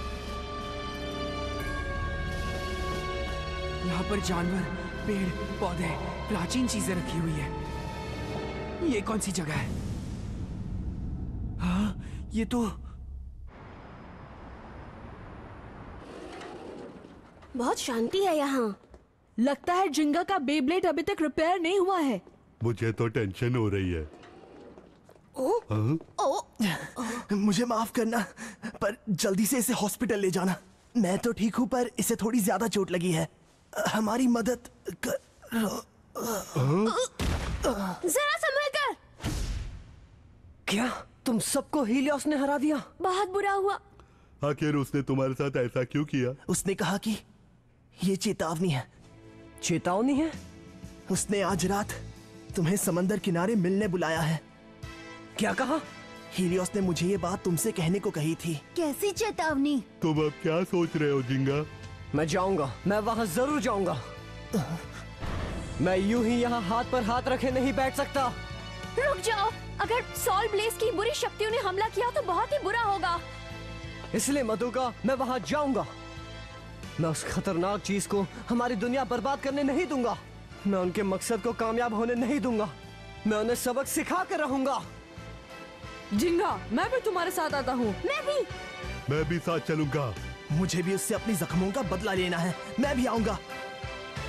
यहाँ पर जानवर, पेड़, पौधे, प्राचीन चीजें रखी हुई है। ये कौन सी जगह है? हाँ, ये तो बहुत शांति है यहाँ। लगता है जिंगा का बेब्लेड अभी तक रिपेयर नहीं हुआ है। मुझे तो टेंशन हो रही है। मुझे माफ करना, पर जल्दी से इसे हॉस्पिटल ले जाना। मैं तो ठीक हूँ, पर इसे थोड़ी ज्यादा चोट लगी है। हमारी मदद जरा संभल कर। क्या तुम सबको हीलियोस ने हरा दिया? बहुत बुरा हुआ। आखिर उसने तुम्हारे साथ ऐसा क्यों किया? उसने कहा कि ये चेतावनी है। चेतावनी है? उसने आज रात तुम्हें समंदर किनारे मिलने बुलाया है। क्या कहा? हीलियोस ने मुझे ये बात तुमसे कहने को कही थी। कैसी चेतावनी? तुम अब क्या सोच रहे हो जिंगा? मैं जाऊंगा, मैं वहां जरूर जाऊंगा। मैं यूं ही यहाँ हाथ पर हाथ रखे नहीं बैठ सकता। रुक जाओ, अगर सॉल ब्लेज की बुरी शक्तियों ने हमला किया तो बहुत ही बुरा होगा। इसलिए मधुका, मैं वहां जाऊंगा। मैं उस खतरनाक चीज को हमारी दुनिया बर्बाद करने नहीं दूंगा। मैं उनके मकसद को कामयाब होने नहीं दूंगा। मैं उन्हें सबक सिखा कर रहूंगा। जिंगा, मैं भी तुम्हारे साथ आता हूँ। मैं भी साथ चलूंगा। मुझे भी उससे अपनी जख्मों का बदला लेना है। मैं भी आऊंगा।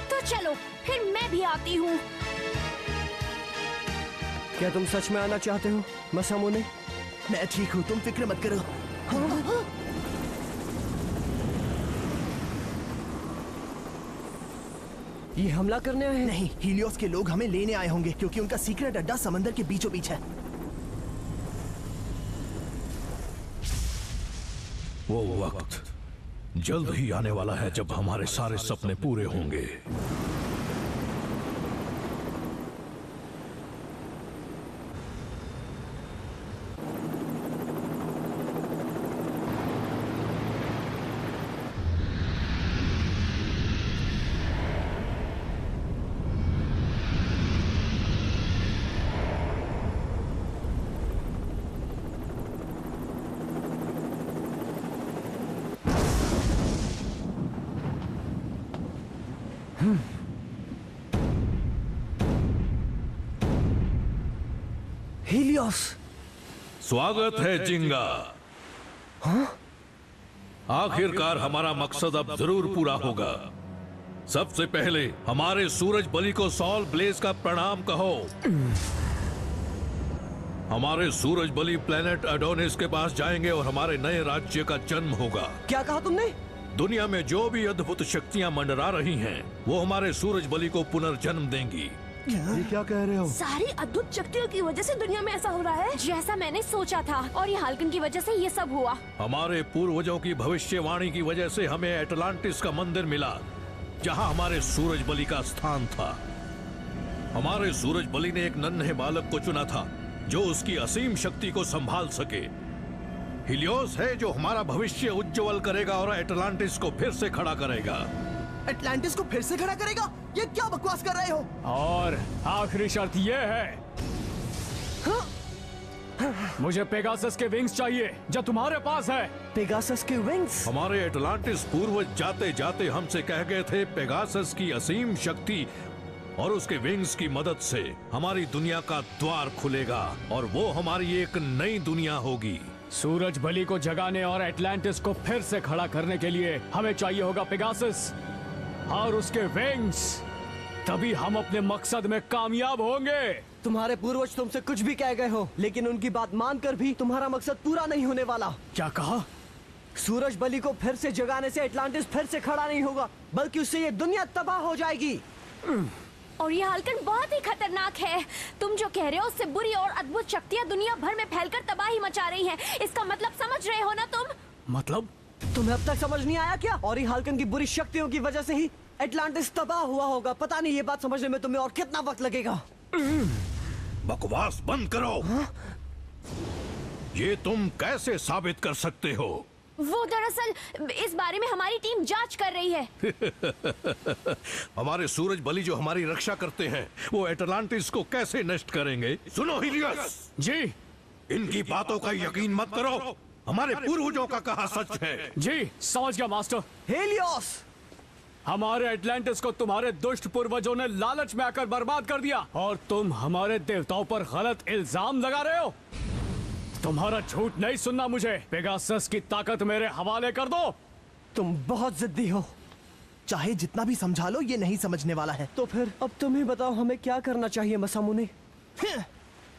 तो चलो, फिर मैं भी आती हूँ। क्या तुम सच में आना चाहते हो मसामुने? मैं ठीक हूँ, तुम फिक्र मत करो। ये हमला करने आए हैं? नहीं, हीलियोस के लोग हमें लेने आए होंगे, क्योंकि उनका सीक्रेट अड्डा समंदर के बीचों बीच है। वो वक्त जल्द ही आने वाला है जब हमारे सारे सपने पूरे होंगे। हीलियोस, स्वागत है जिंगा। हाँ? आखिरकार हमारा मकसद अब जरूर पूरा होगा। सबसे पहले हमारे सूरज बलि को सॉल ब्लेज का प्रणाम कहो। हमारे सूरज बलि प्लेनेट एडोनिस के पास जाएंगे और हमारे नए राज्य का जन्म होगा। क्या कहा तुमने? दुनिया में जो भी अद्भुत शक्तियां मंडरा रही हैं, वो हमारे सूरज बलि को पुनर्जन्म देंगी। ये क्या कह रहे हो? सारी अद्भुत शक्तियों की वजह से दुनिया में ऐसा हो रहा है जैसा मैंने सोचा था, और ये हाल्कन की वजह से ये सब हुआ। हमारे पूर्वजों की भविष्यवाणी की वजह से हमें एटलांटिस का मंदिर मिला, जहां हमारे सूरज बलि का स्थान था। हमारे सूरज बलि ने एक नन्हे बालक को चुना था जो उसकी असीम शक्ति को संभाल सके। हीलियोस है जो हमारा भविष्य उज्जवल करेगा और एटलांटिस को फिर से खड़ा करेगा। एटलांटिस को फिर से खड़ा करेगा? ये क्या बकवास कर रहे हो? और आखिरी शर्त ये है, मुझे पेगासस के विंग्स चाहिए जो तुम्हारे पास है। पेगासस के विंग्स? हमारे एटलांटिस पूर्वज जाते जाते हमसे कह गए थे, पेगासस की असीम शक्ति और उसके विंग्स की मदद से हमारी दुनिया का द्वार खुलेगा और वो हमारी एक नई दुनिया होगी। सूरज बलि को जगाने और एटलांटिस को फिर से खड़ा करने के लिए हमें चाहिए होगा पेगासस और उसके विंग्स। तभी हम अपने मकसद में कामयाब होंगे। तुम्हारे पूर्वज तुमसे कुछ भी कह गए हो, लेकिन उनकी बात मानकर भी तुम्हारा मकसद पूरा नहीं होने वाला। क्या कहा? सूरज बलि को फिर से जगाने से एटलांटिस फिर से खड़ा नहीं होगा, बल्कि उससे ये दुनिया तबाह हो जाएगी। और ये हाल्कन बहुत ही खतरनाक है। तुम जो कह रहे हो उससे बुरी और अद्भुत शक्तियाँ दुनिया भर में फैलकर तबाही मचा रही हैं। इसका मतलब समझ रहे हो ना तुम? मतलब? तुम्हें अब तक समझ नहीं आया क्या? और ये हाल्कन की बुरी शक्तियों की वजह से ही एटलांटिस तबाह हुआ होगा। पता नहीं ये बात समझने में तुम्हें और कितना वक्त लगेगा। बकवास बंद करो। ये तुम कैसे साबित कर सकते हो? वो दरअसल इस बारे में हमारी टीम जांच कर रही है। हमारे सूरज बलि जो हमारी रक्षा करते हैं, वो एटलांटिस को कैसे नष्ट करेंगे? सुनो हीलियोस जी, इनकी बातों का यकीन मत करो। हमारे पूर्वजों का कहा सच है। जी समझ गया मास्टर। हीलियोस, हमारे एटलांटिस को तुम्हारे दुष्ट पूर्वजों ने लालच में आकर बर्बाद कर दिया और तुम हमारे देवताओं पर गलत इल्जाम लगा रहे हो। तुम्हारा झूठ नहीं सुनना मुझे। पेगासस की ताकत मेरे हवाले कर दो। तुम बहुत जिद्दी हो, चाहे जितना भी समझा लो ये नहीं समझने वाला है। तो फिर अब तुम ही बताओ हमें क्या करना चाहिए मसामुने।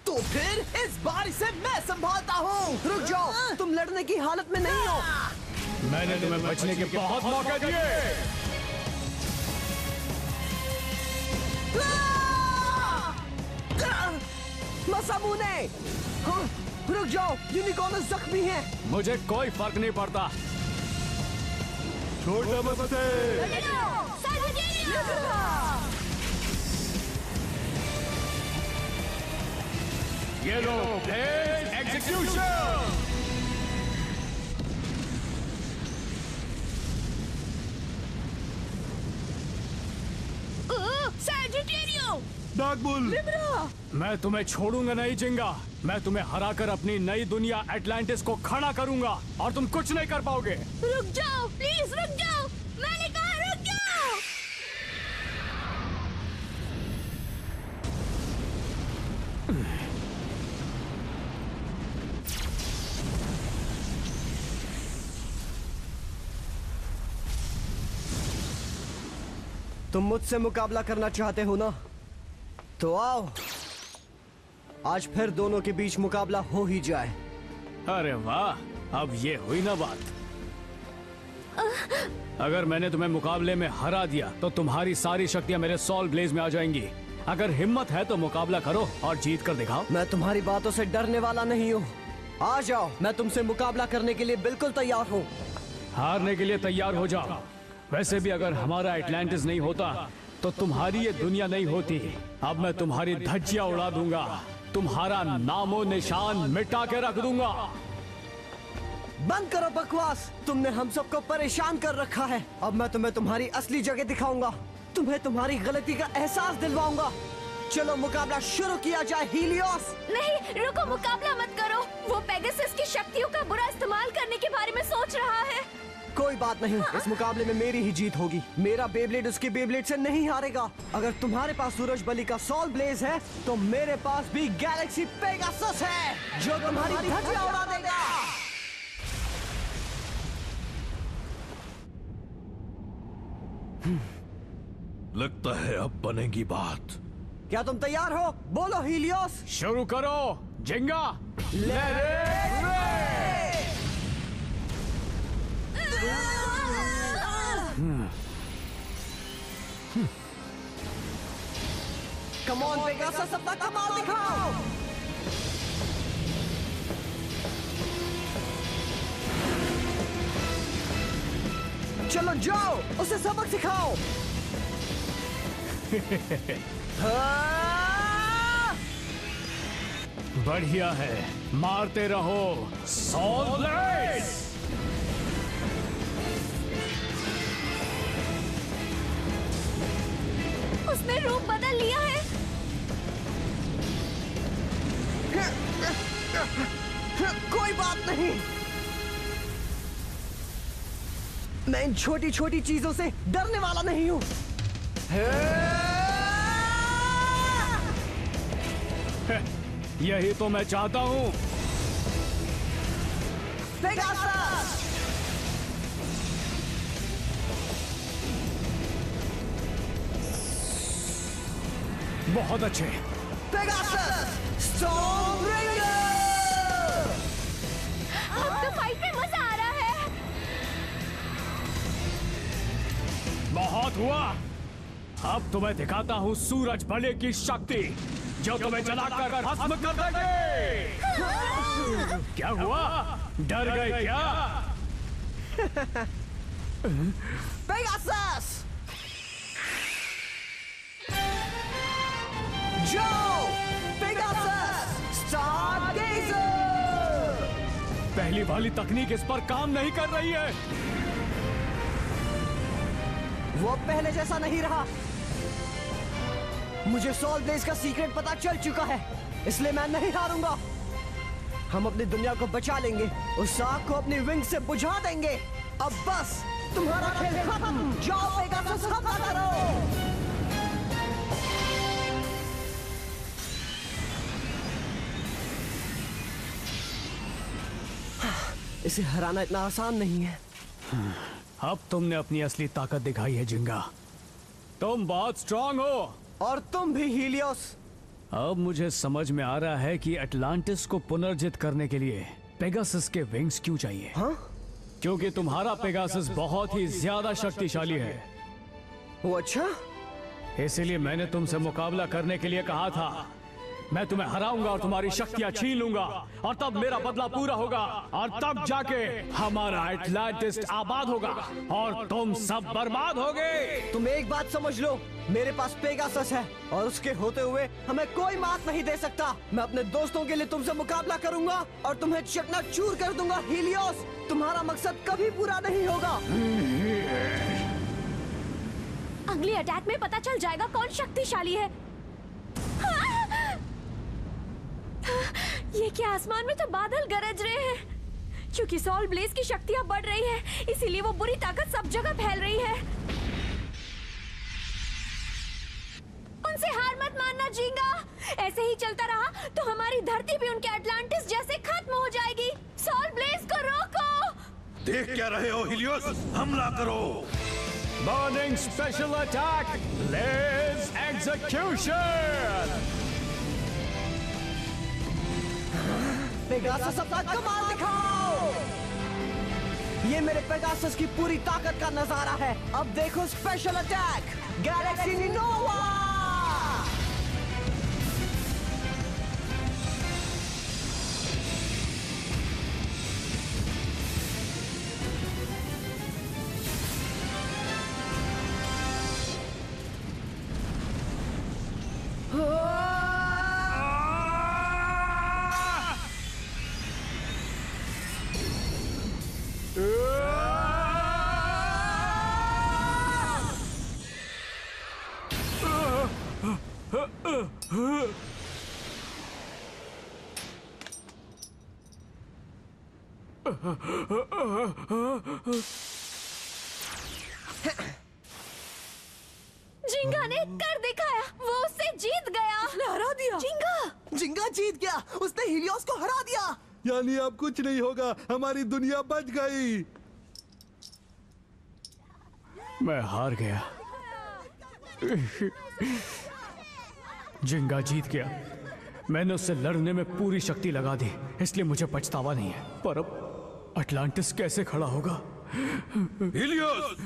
तो फिर इस बार इसे मैं संभालता हूँ। रुक जाओ, तुम लड़ने की हालत में नहीं हो। मैंने तुम्हें बचने के बहुत मौके दिए। मसामुने, हाँ, रुक जाओ, यूनिकॉर्न जख्मी है। मुझे कोई फर्क नहीं पड़ता। छोड़ मत। ये लो ब्लेड एग्जीक्यूशन। मैं तुम्हें छोड़ूंगा नहीं जिंगा। मैं तुम्हें हराकर अपनी नई दुनिया एटलांटिस को खड़ा करूंगा और तुम कुछ नहीं कर पाओगे। रुक जाओ प्लीज, रुक जाओ, मैंने कहा रुक जाओ। तुम मुझसे मुकाबला करना चाहते हो ना, तो आओ, आज फिर दोनों के बीच मुकाबला हो ही जाए। अरे वाह, अब ये हुई ना बात। अगर मैंने तुम्हें मुकाबले में हरा दिया तो तुम्हारी सारी शक्तियां मेरे सॉल ब्लेज में आ जाएंगी। अगर हिम्मत है तो मुकाबला करो और जीत कर दिखाओ। मैं तुम्हारी बातों से डरने वाला नहीं हूँ। आ जाओ, मैं तुमसे मुकाबला करने के लिए बिल्कुल तैयार हूँ। हारने के लिए तैयार हो जाओ। वैसे भी अगर हमारा एटलांटिस नहीं होता तो तुम्हारी ये दुनिया नहीं होती। अब मैं तुम्हारी धज्जियां उड़ा दूंगा, तुम्हारा नामो निशान मिटा के रख दूंगा। बंद करो बकवास, तुमने हम सबको परेशान कर रखा है। अब मैं तुम्हें तुम्हारी असली जगह दिखाऊंगा, तुम्हें तुम्हारी गलती का एहसास दिलवाऊंगा। चलो मुकाबला शुरू किया जाए हीलियोस। नहीं रुको, मुकाबला मत करो। वो पेगासस की शक्तियों का बुरा इस्तेमाल करने के बारे में सोच रहा है। कोई बात नहीं, इस मुकाबले में मेरी ही जीत होगी। मेरा बेब्लेड उसके बेब्लेड से नहीं हारेगा। अगर तुम्हारे पास सूरज बलि का सोल ब्लेज है तो मेरे पास भी गैलेक्सी पेगासस है, जो तुम्हारी धज्जियां उड़ा देगा। लगता है अब बनेगी बात। क्या तुम तैयार हो? बोलो हीलियोस। शुरू करो जिंगा। कम ऑन पेगासस, अपना कमाल दिखाओ। चलो जाओ, उसे सबक सिखाओ। बढ़िया है, मारते रहो सोल ब्लेज। उसने रूप बदल लिया है। कोई बात नहीं, मैं इन छोटी छोटी चीजों से डरने वाला नहीं हूं। यही तो मैं चाहता हूं। पेगासस! बहुत अच्छे। पेगासस! स्टॉर्मब्रिंगर! अब तो फाइट में मजा आ रहा है। बहुत हुआ, अब तुम्हें दिखाता हूँ सूरज बलि की शक्ति, जो तुम्हें जलाकर भस्म कर देंगे। क्या हुआ, डर गए क्या? पेगासस! जो पेगासस स्टारगेजर! पहली वाली तकनीक इस पर काम नहीं कर रही है। वो पहले जैसा नहीं रहा। मुझे सोल ब्लेज का सीक्रेट पता चल चुका है, इसलिए मैं नहीं हारूंगा। हम अपनी दुनिया को बचा लेंगे, उस आग को अपनी विंग से बुझा देंगे। अब बस तुम्हारा खेल खत्म। जाओ पेगासस, हमला करो। इसे हराना इतना आसान नहीं है। अब तुमने अपनी असली ताकत दिखाई है जिंगा, तुम बहुत स्ट्रांग हो। और तुम भी हीलियोस। अब मुझे समझ में आ रहा है कि एटलांटिस को पुनर्जित करने के लिए पेगासस के विंग्स क्यों चाहिए। हाँ? क्योंकि तुम्हारा पेगासस बहुत ही ज्यादा शक्तिशाली है। वो अच्छा? इसीलिए मैंने तुमसे मुकाबला करने के लिए कहा था। मैं तुम्हें हराऊंगा और तुम्हारी शक्तियां छीन लूंगा, और तब मेरा बदला पूरा होगा, और तब जाके हमारा एटलांटिस आबाद होगा और तुम सब बर्बाद होगे। तुम एक बात समझ लो, मेरे पास पेगासस है और उसके होते हुए हमें कोई मात नहीं दे सकता। मैं अपने दोस्तों के लिए तुमसे मुकाबला करूंगा और तुम्हें चकनाचूर कर दूंगा हीलियोस। तुम्हारा मकसद कभी पूरा नहीं होगा। अगले अटैक में पता चल जाएगा कौन शक्तिशाली है। ये क्या, आसमान में तो बादल गरज रहे हैं। क्योंकि सोल ब्लेज की शक्तियां बढ़ रही है, इसीलिए वो बुरी ताकत सब जगह फैल रही है। उनसे हार मत मानना जिंगा। ऐसे ही चलता रहा तो हमारी धरती भी उनके एटलांटिस जैसे खत्म हो जाएगी। सोल ब्लेज को रोको। देख क्या रहे हो हीलियोस, हमला करो। Burning special attack, blaze execution. Pegasus, अपना कमाल दिखाओ। ये मेरे पेगासस की पूरी ताकत का नजारा है। अब देखो स्पेशल अटैक, गैलेक्सी नोवा। जिंगा ने कर दिखाया, वो उससे जीत गया। उसने हरा दिया। जिंगा जीत गया, उसने हीलियोस को हरा दिया। यानी अब कुछ नहीं होगा, हमारी दुनिया बच गई। मैं हार गया। जिंगा जीत गया। मैंने उससे लड़ने में पूरी शक्ति लगा दी, इसलिए मुझे पछतावा नहीं है। पर अब अटलांटिस कैसे खड़ा होगा? हीलियोस!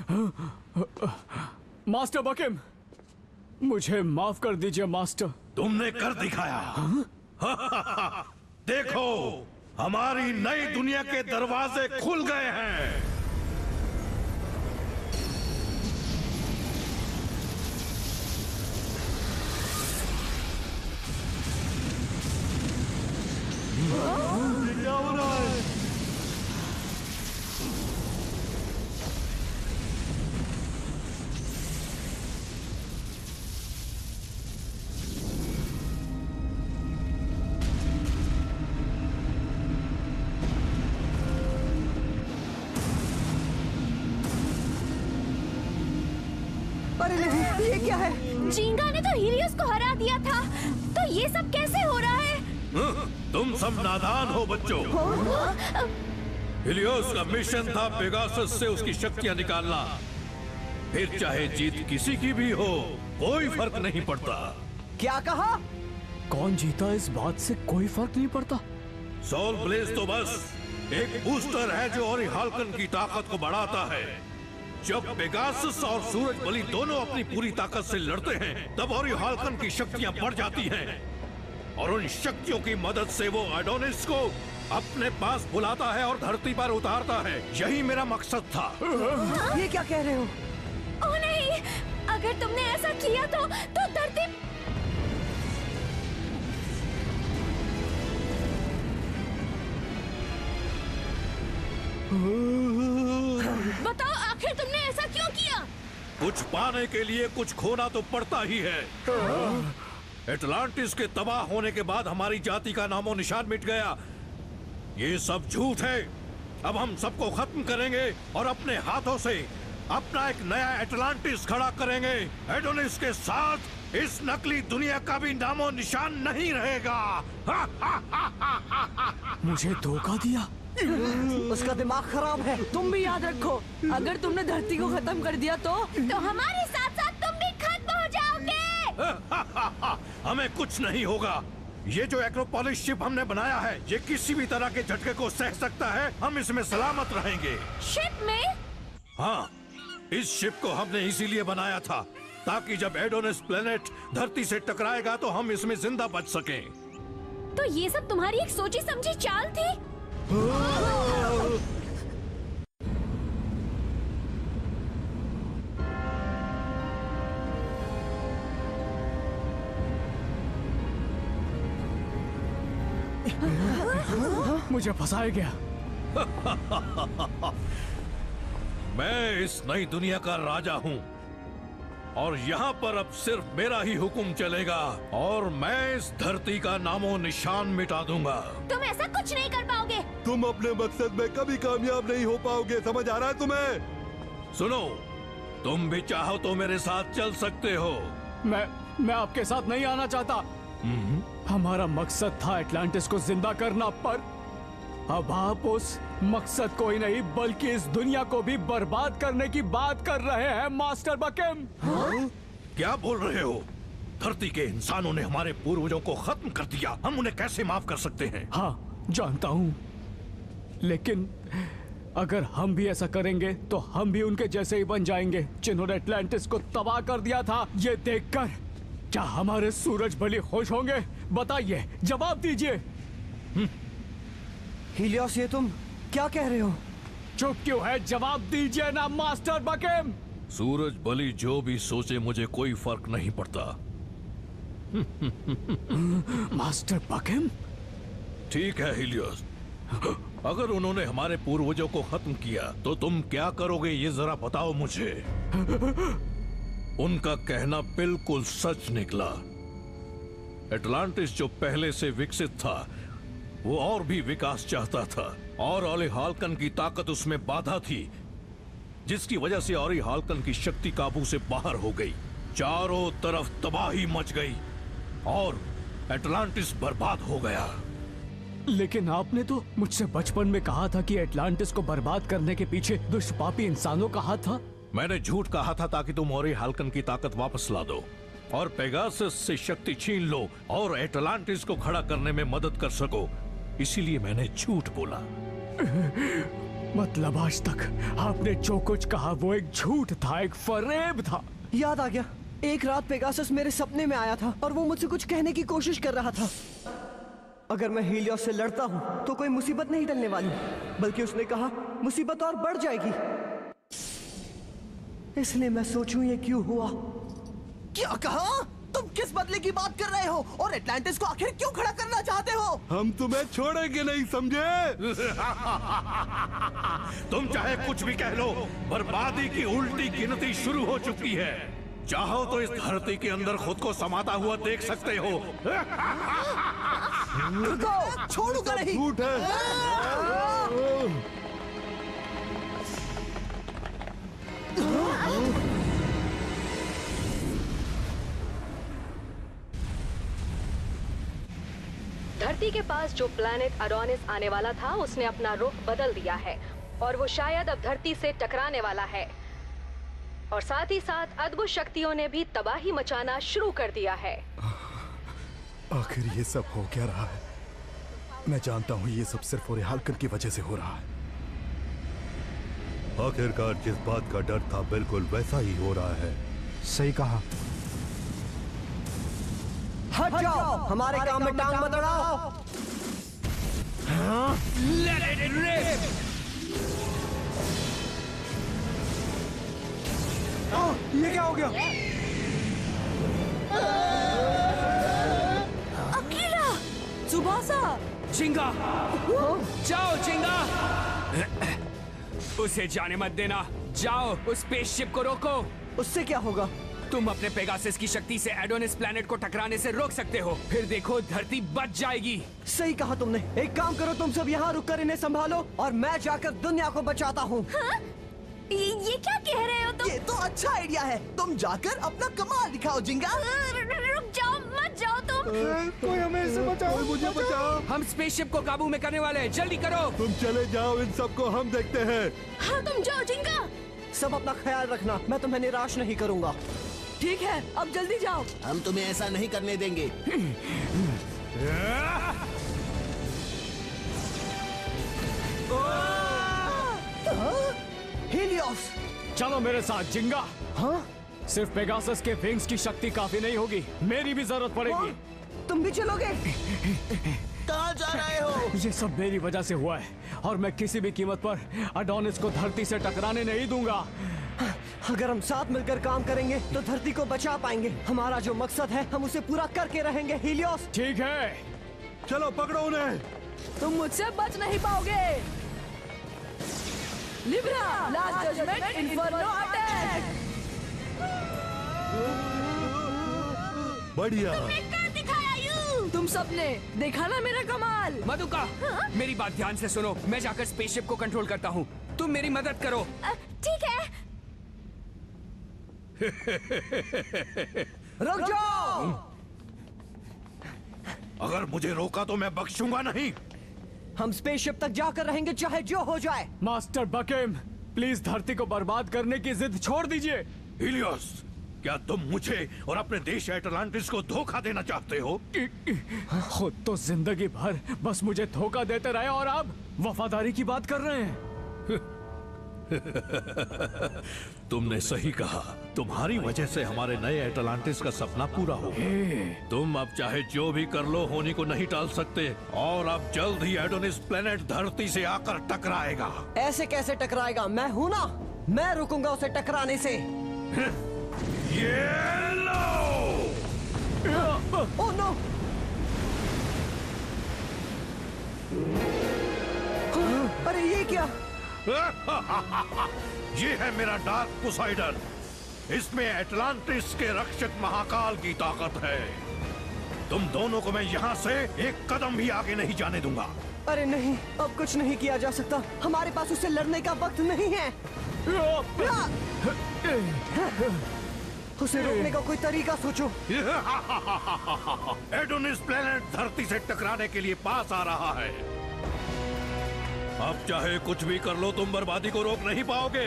मास्टर बकेम, मुझे माफ कर दीजिए मास्टर। तुमने कर दिखाया। देखो, हमारी नई दुनिया के दरवाजे खुल गए हैं। क्या हो रहा है? अरे नहीं, ये क्या है? जिंगा ने तो हीलियोस को हरा दिया था, तो ये सब कैसे हो रहा है? तुम सब नादान हो बच्चों। हीलियोस का मिशन था पेगासस से उसकी शक्तियां निकालना। फिर चाहे जीत किसी की भी हो, कोई फर्क नहीं पड़ता। क्या कहा? कौन जीता इस बात से कोई फर्क नहीं पड़ता। सोल ब्लेज तो बस एक बूस्टर है जो ओरी हाल्कन की ताकत को बढ़ाता है। जब पेगासस और सूरज बलि दोनों अपनी पूरी ताकत से लड़ते हैं, तब ओरी हाल्कन की शक्तियां बढ़ जाती हैं और उन शक्तियों की मदद से वो एडोनिस को अपने पास बुलाता है और धरती पर उतारता है। यही मेरा मकसद था। ये क्या कह रहे हो? ओह नहीं, अगर तुमने ऐसा किया तो धरती। बताओ, आखिर तुमने ऐसा क्यों किया? कुछ पाने के लिए कुछ खोना तो पड़ता ही है। एटलांटिस के तबाह होने के बाद हमारी जाति का नामो निशान मिट गया। ये सब झूठ है। अब हम सबको खत्म करेंगे और अपने हाथों से अपना एक नया एटलांटिस खड़ा करेंगे। एडोनिस के साथ इस नकली दुनिया का भी नामो निशान नहीं रहेगा। मुझे धोखा दिया। उसका दिमाग खराब है। तुम भी याद रखो, अगर तुमने धरती को खत्म कर दिया तो हमारे साथ साथ तुम भी खत्म हो जाओगे। हमें कुछ नहीं होगा। ये जो एक्रोपोलिस शिप हमने बनाया है, ये किसी भी तरह के झटके को सह सकता है। हम इसमें सलामत रहेंगे। शिप में? हाँ, इस शिप को हमने इसीलिए बनाया था ताकि जब एडोनिस प्लेनेट धरती से टकराएगा तो हम इसमें जिंदा बच सकें। तो ये सब तुम्हारी एक सोची समझी चाल थी? मुझे फंसाया गया। मैं इस नई दुनिया का राजा हूँ और यहाँ पर अब सिर्फ मेरा ही हुक्म चलेगा और मैं इस धरती का नामो निशान मिटा दूंगा। तुम ऐसा कुछ नहीं कर पाओगे। तुम अपने मकसद में कभी कामयाब नहीं हो पाओगे, समझ आ रहा है तुम्हें? सुनो, तुम भी चाहो तो मेरे साथ चल सकते हो। मैं आपके साथ नहीं आना चाहता। हमारा मकसद था एटलांटिस को जिंदा करना, पर अब आप उस मकसद को ही नहीं बल्कि इस दुनिया को भी बर्बाद करने की बात कर रहे हैं मास्टर बकेम। क्या बोल रहे हो? धरती के इंसानों ने हमारे पूर्वजों को खत्म कर दिया, हम उन्हें कैसे माफ कर सकते हैं? हाँ, जानता हूँ, लेकिन अगर हम भी ऐसा करेंगे तो हम भी उनके जैसे ही बन जाएंगे जिन्होंने एटलांटिस को तबाह कर दिया था। ये देखकर क्या हमारे सूरज बलि खुश होंगे? बताइए, जवाब दीजिए। हीलियोस, ये तुम क्या कह रहे हो? चुप क्यों है? जवाब दीजिए ना मास्टर बकेम। सूरज बलि जो भी सोचे मुझे कोई फर्क नहीं पड़ता। मास्टर बकेम? ठीक है हीलियोस, अगर उन्होंने हमारे पूर्वजों को खत्म किया तो तुम क्या करोगे ये जरा बताओ मुझे। उनका कहना बिल्कुल सच निकला। एटलांटिस जो पहले से विकसित था वो और भी विकास चाहता था और ओली हाल्कन की ताकत उसमें बाधा थी, जिसकी वजह से ओली हाल्कन की शक्ति काबू से बाहर हो गई। चारों तरफ तबाही मच गई और एटलांटिस बर्बाद हो गया। लेकिन आपने तो मुझसे बचपन में कहा था कि एटलांटिस को बर्बाद करने के पीछे दुष्पापी इंसानों का हाथ था। मैंने झूठ कहा था ताकि तुम ओली हाल्कन की ताकत वापस ला दो और पेगासस से शक्ति छीन लो और एटलांटिस को खड़ा करने में मदद कर सको। इसीलिए मैंने झूठ बोला। मतलब आज तक आपने जो कुछ कहा वो एक झूठ था, एक फरेब था। याद आ गया, एक रात पेगासस मेरे सपने में आया था और वो मुझसे कुछ कहने की कोशिश कर रहा था। अगर मैं हीलियोस से लड़ता हूँ तो कोई मुसीबत नहीं टलने वाली, बल्कि उसने कहा मुसीबत और बढ़ जाएगी। इसलिए मैं सोचूं ये क्यों हुआ। क्या कहा? तुम किस बदले की बात कर रहे हो और एटलांटिस को आखिर क्यों खड़ा करना चाहते हो? हम तुम्हें छोड़ेंगे नहीं, समझे? तुम चाहे कुछ भी कह लो, बर्बादी की उल्टी गिनती शुरू हो चुकी है। चाहो तो इस धरती के अंदर खुद को समाता हुआ देख सकते हो। रुको, छोड़ूंगा नहीं। झूठ है। धरती के पास जो प्लैनेट एडोनिस आने वाला था उसने अपना रुख बदल दिया है और वो शायद अब धरती से टकराने वाला है। और साथ ही साथ अद्भुत शक्तियों ने भी तबाही मचाना शुरू कर दिया है। आखिर ये सब हो क्या रहा है? मैं जानता हूँ ये सब सिर्फ ओली हाल्कन की वजह से हो रहा है। आखिरकार जिस बात का डर था बिल्कुल वैसा ही हो रहा है। सही कहा। हट जाओ, हमारे काम में टांग मत अड़ाओ। Let it rip! ये क्या हो गया? अकीला, सुबासा, चिंगा, जाओ चिंगा। उसे जाने मत देना। जाओ, उस स्पेसशिप को रोको। उससे क्या होगा? तुम अपने पेगासस की शक्ति से एडोनिस प्लैनेट को टकराने से रोक सकते हो। फिर देखो धरती बच जाएगी। सही कहा तुमने। एक काम करो, तुम सब यहाँ रुककर इन्हें संभालो और मैं जाकर दुनिया को बचाता हूँ। हाँ? ये क्या कह रहे हो तुम? ये तो अच्छा आइडिया है। तुम जाकर अपना कमाल दिखाओ जिंगा। रुक जाओ, मत जाओ तुम। कोई हमें इससे बचाओ, मुझे बचाओ। हम स्पेसशिप को काबू में करने वाले हैं। जल्दी करो। तुम चले जाओ, इन सबको हम देखते हैं। हाँ तुम जाओ जिंगा। सब अपना ख्याल रखना, मैं तुम्हें निराश नहीं करूँगा। ठीक है, अब जल्दी जाओ। हम तुम्हें ऐसा नहीं करने देंगे। हीलियोस, चलो मेरे साथ जिंगा। हाँ? सिर्फ पेगासस के विंग्स की शक्ति काफी नहीं होगी, मेरी भी जरूरत पड़ेगी। तुम भी चलोगे? कहाँ जा रहे हो? ये सब मेरी वजह से हुआ है और मैं किसी भी कीमत पर एडोनिस को धरती से टकराने नहीं दूंगा। अगर हम साथ मिलकर काम करेंगे तो धरती को बचा पाएंगे। हमारा जो मकसद है हम उसे पूरा करके रहेंगे हीलियोस। ठीक है, चलो पकड़ो उन्हें। तुम मुझसे बच नहीं पाओगे। Libra, last judgement, inferno attack. बढ़िया। तुम सबने देखा ना मेरा कमाल। मधुका, मेरी बात ध्यान से सुनो। मैं जाकर स्पेसशिप को कंट्रोल करता हूँ, तुम मेरी मदद करो। ठीक है। रुक जाओ। अगर मुझे रोका तो मैं बख्शूंगा नहीं। हम स्पेसशिप तक जाकर रहेंगे चाहे जो हो जाए। मास्टर बकेम, प्लीज धरती को बर्बाद करने की जिद छोड़ दीजिए। हीलियोस, क्या तुम मुझे और अपने देश एटलांटिस को धोखा देना चाहते हो? खुद तो जिंदगी भर बस मुझे धोखा देते रहे और अब वफादारी की बात कर रहे हैं। तुमने सही कहा। तुम्हारी वजह से हमारे नए एटलांटिस का सपना पूरा होगा। तुम अब चाहे जो भी कर लो होनी को नहीं टाल सकते और अब जल्द ही एडोनिस प्लेनेट धरती से आकर टकराएगा। ऐसे कैसे टकराएगा? मैं हूं ना, मैं रुकूंगा उसे टकराने से। ये लो! Oh no! अरे ये क्या? ये है मेरा डार्क पोसाइडन। इसमें एटलांटिस के रक्षक महाकाल की ताकत है। तुम दोनों को मैं यहाँ से एक कदम भी आगे नहीं जाने दूंगा। अरे नहीं, अब कुछ नहीं किया जा सकता। हमारे पास उससे लड़ने का वक्त नहीं है। उसे रोकने का कोई तरीका सोचो। एडोनिस प्लेनेट धरती से टकराने के लिए पास आ रहा है। अब चाहे कुछ भी कर लो, तुम बर्बादी को रोक नहीं पाओगे।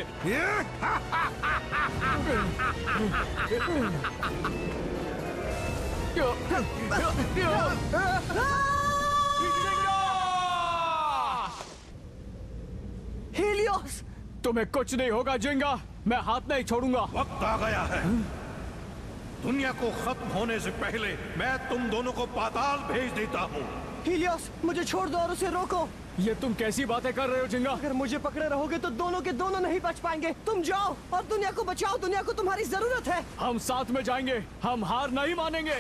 हीलियोस, तुम्हें कुछ नहीं होगा जिंगा, मैं हाथ नहीं छोड़ूंगा। वक्त आ गया है। दुनिया को खत्म होने से पहले मैं तुम दोनों को पाताल भेज देता हूँ। हीलियोस, मुझे छोड़ दो और उसे रोको। ये तुम कैसी बातें कर रहे हो जिंगा? अगर मुझे पकड़े रहोगे तो दोनों के दोनों नहीं बच पाएंगे। तुम जाओ और दुनिया को बचाओ। दुनिया को तुम्हारी जरूरत है। हम साथ में जाएंगे, हम हार नहीं मानेंगे।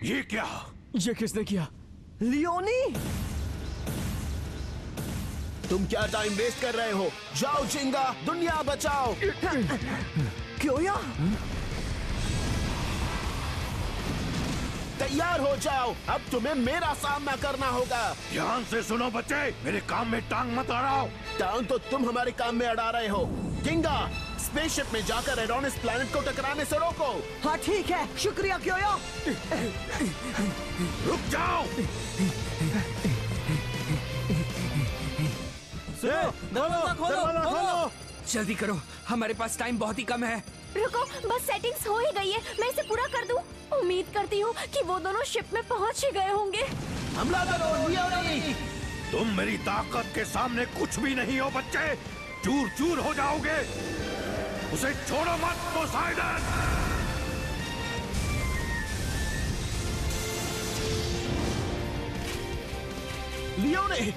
ये क्या? ये किसने किया? लियोनी, तुम क्या टाइम वेस्ट कर रहे हो? जाओ जिंगा, दुनिया बचाओ। क्योया? तैयार हो जाओ, अब तुम्हें मेरा सामना करना होगा। ध्यान से सुनो बच्चे, मेरे काम में टांग मत अड़ाओ। टांग तो तुम हमारे काम में अड़ा रहे हो। किंगा, स्पेसशिप में जाकर एडोनिस प्लैनेट को टकराने से रोको। हाँ ठीक है, शुक्रिया क्योया। रुक जाओ। दरवाजा खोलो। जल्दी करो, हमारे पास टाइम बहुत ही कम है। रुको, बस सेटिंग्स हो ही गई है, मैं इसे पूरा कर दूं। उम्मीद करती हूँ कि वो दोनों शिप में पहुँच ही गए होंगे। हमला करो लियोनी। तुम मेरी ताकत के सामने कुछ भी नहीं हो बच्चे, चूर चूर हो जाओगे। उसे छोड़ो मत पोसाइडन। लियोनी,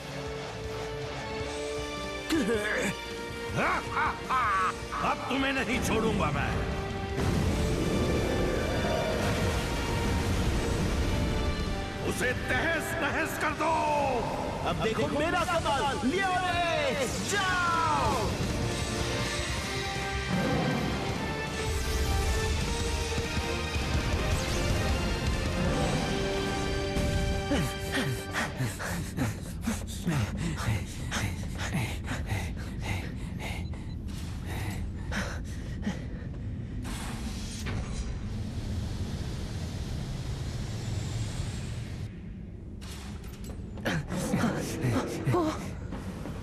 अब तुम्हें नहीं छोड़ूंगा मैं। उसे तहस नहस कर दो। अब देखो मेरा कमाल। लियोनी, जाओ।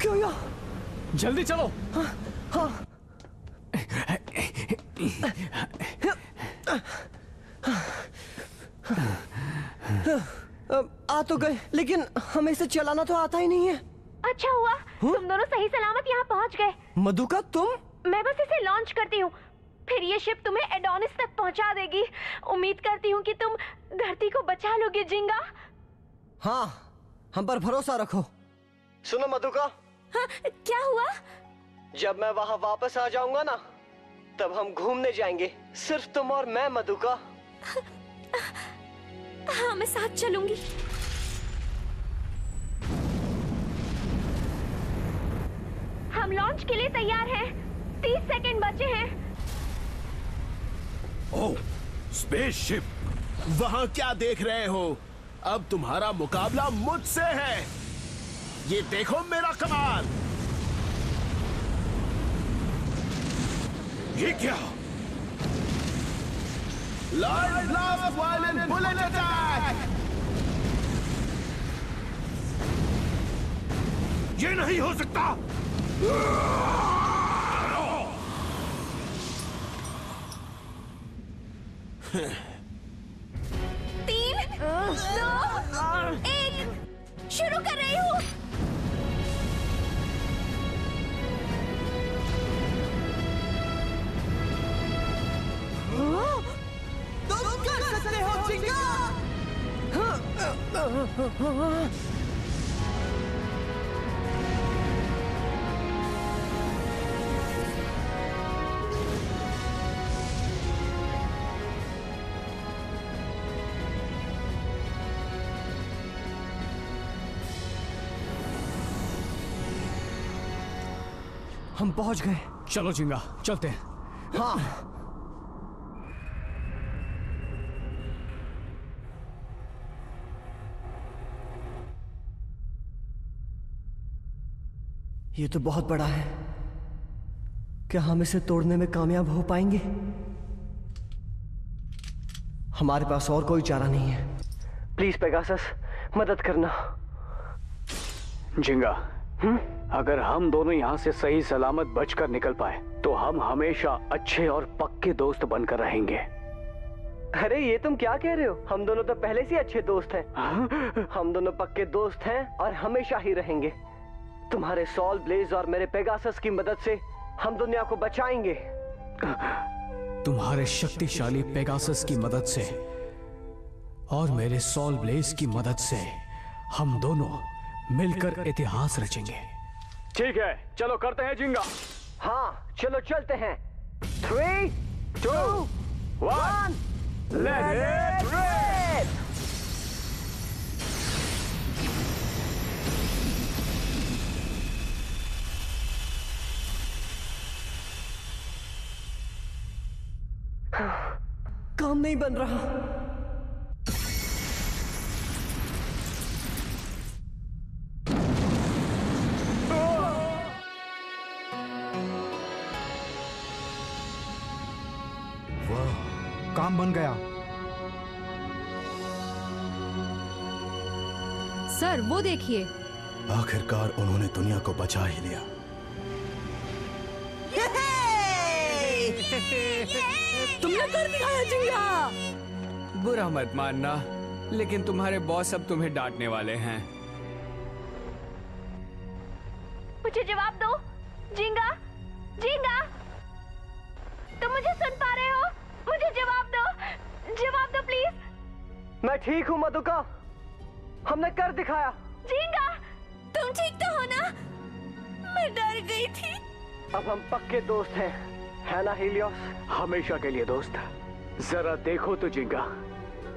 क्योया, जल्दी चलो। हाँ। आ तो गए, लेकिन हमें इसे चलाना तो आता ही नहीं है। अच्छा हुआ तुम दोनों सही सलामत यहाँ पहुँच गए। मधुका, तुम? मैं बस इसे लॉन्च करती हूँ, फिर ये शिप तुम्हें एडोनिस तक पहुँचा देगी। उम्मीद करती हूँ कि तुम धरती को बचा लोगे जिंगा। हाँ, हम पर भरोसा रखो। सुनो मधुका। हाँ, क्या हुआ? जब मैं वहाँ वापस आ जाऊंगा ना, तब हम घूमने जाएंगे, सिर्फ तुम और मैं मधुका। हाँ, मैं साथ चलूंगी। हम लॉन्च के लिए तैयार हैं। 30 सेकंड बचे हैं। ओह, स्पेसशिप। वहाँ क्या देख रहे हो? अब तुम्हारा मुकाबला मुझसे है। ये देखो मेरा कमाल। ये क्या? Light blast violent bullet attack. ये नहीं हो सकता। 3, 2, 1, शुरू कर रही हूँ। तुम कर सकते हो जिंगा। हम पहुंच गए। चलो जिंगा, चलते हैं। हाँ। ये तो बहुत बड़ा है। क्या हम इसे तोड़ने में कामयाब हो पाएंगे? हमारे पास और कोई चारा नहीं है। प्लीज पेगासस, मदद करना। जिंगा, अगर हम दोनों यहाँ से सही सलामत बचकर निकल पाए तो हम हमेशा अच्छे और पक्के दोस्त बनकर रहेंगे। अरे ये तुम क्या कह रहे हो? हम दोनों तो पहले से अच्छे दोस्त हैं। हम दोनों पक्के दोस्त हैं और हमेशा ही रहेंगे। तुम्हारे सॉल ब्लेज और मेरे पेगासस की मदद से हम दुनिया को बचाएंगे। तुम्हारे शक्तिशाली पेगासस की मदद से और मेरे सॉल ब्लेज की मदद से हम दोनों मिलकर इतिहास रचेंगे। ठीक है, चलो करते हैं जिंगा। हाँ, चलो चलते हैं। 3, 2, 1, let it rip! काम नहीं बन रहा। काम बन गया। सर वो देखिए। आखिरकार उन्होंने दुनिया को बचा ही लिया। तुमने कर दिखाया जिंगा। बुरा मत मानना, लेकिन तुम्हारे बॉस अब तुम्हें डांटने वाले हैं। मुझे जवाब दो, जिंगा, जिंगा, तुम मुझे सुन पा रहे हो? मुझे जवाब दो प्लीज। मैं ठीक हूँ मधुका, हमने कर दिखाया। जिंगा, तुम ठीक तो हो ना? मैं डर गई थी। अब हम पक्के दोस्त हैं, है ना हीलियोस? हमेशा के लिए दोस्त। जरा देखो तो जिंगा,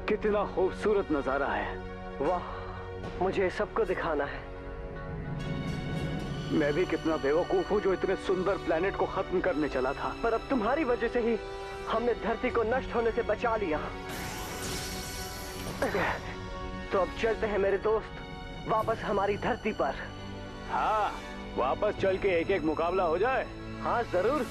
कितना खूबसूरत नजारा है। वाह, मुझे सबको दिखाना है। मैं भी कितना बेवकूफ हूँ जो इतने सुंदर प्लेनेट को खत्म करने चला था। पर अब तुम्हारी वजह से ही हमने धरती को नष्ट होने से बचा लिया। तो अब चलते हैं मेरे दोस्त, वापस हमारी धरती पर। हाँ, वापस चल के एक एक मुकाबला हो जाए। हाँ जरूर।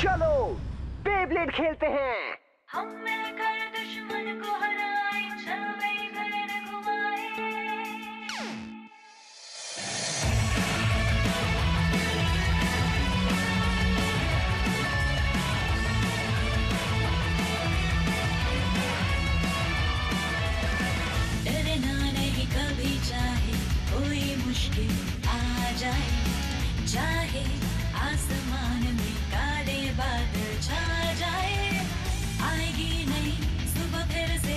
चलो बेब्लेड खेलते हैं। हम मिलकर दुश्मन को हराए, चले गए घुमाए। डरना नहीं कभी, चाहे कोई मुश्किल आ जाए, चाहे आसमान में काले बादल छा जाए, आएगी नहीं सुबह फिर से,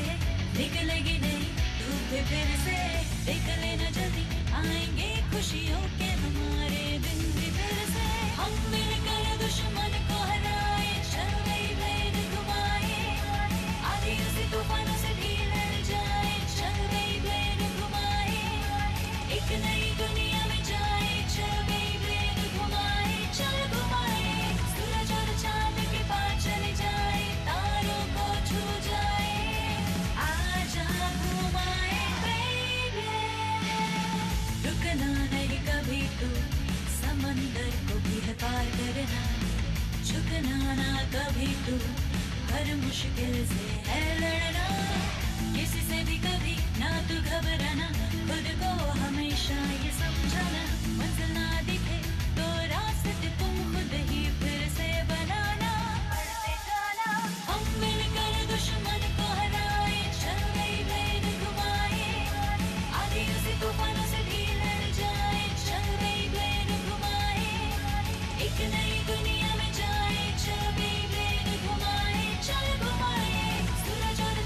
निकलेगी नहीं धूप फिर से, निकले न जल्दी आएंगे खुशियों के हमारे दिन भी फिर से। हम मिलकर दुश्मन को हराए, चले ब्लेड घुमाए, आधी उसी तूफानों से भी लड़ जाए, चले ब्लेड घुमाए, एक नई दुनिया में जाए, चले ब्लेड घुमाए, चल घुमाए, सूरज और चांद के पार चले जाए, तारों को छू जाए, आजा घुमाए ब्लेड। रुकना नहीं कभी तू, समंदर को भी है पार करना, झुकना ना कभी तू, हर मुश्किल से है लड़ना, किसी से भी कभी ना तू घबराना, खुद को हमेशा ये समझाना, मंजिल ना दिखे तो रास्ते तुम खुद ही फिर से बनाना, बढ़ते जाना। हम मिलकर दुश्मन को हराए, चले ब्लेड घुमाए, आधी उसी तूफानों से भी लड़ जाए, चले ब्लेड घुमाए, एक नई दुनिया में जाए, चले ब्लेड घुमाए, चल घुमाए, सूरज और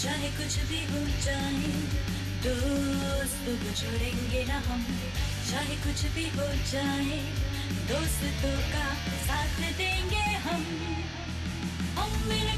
चाहे कुछ भी हो जाए दोस्त को छोड़ेंगे ना हम, चाहे कुछ भी हो जाए दोस्तों का साथ देंगे हम मिले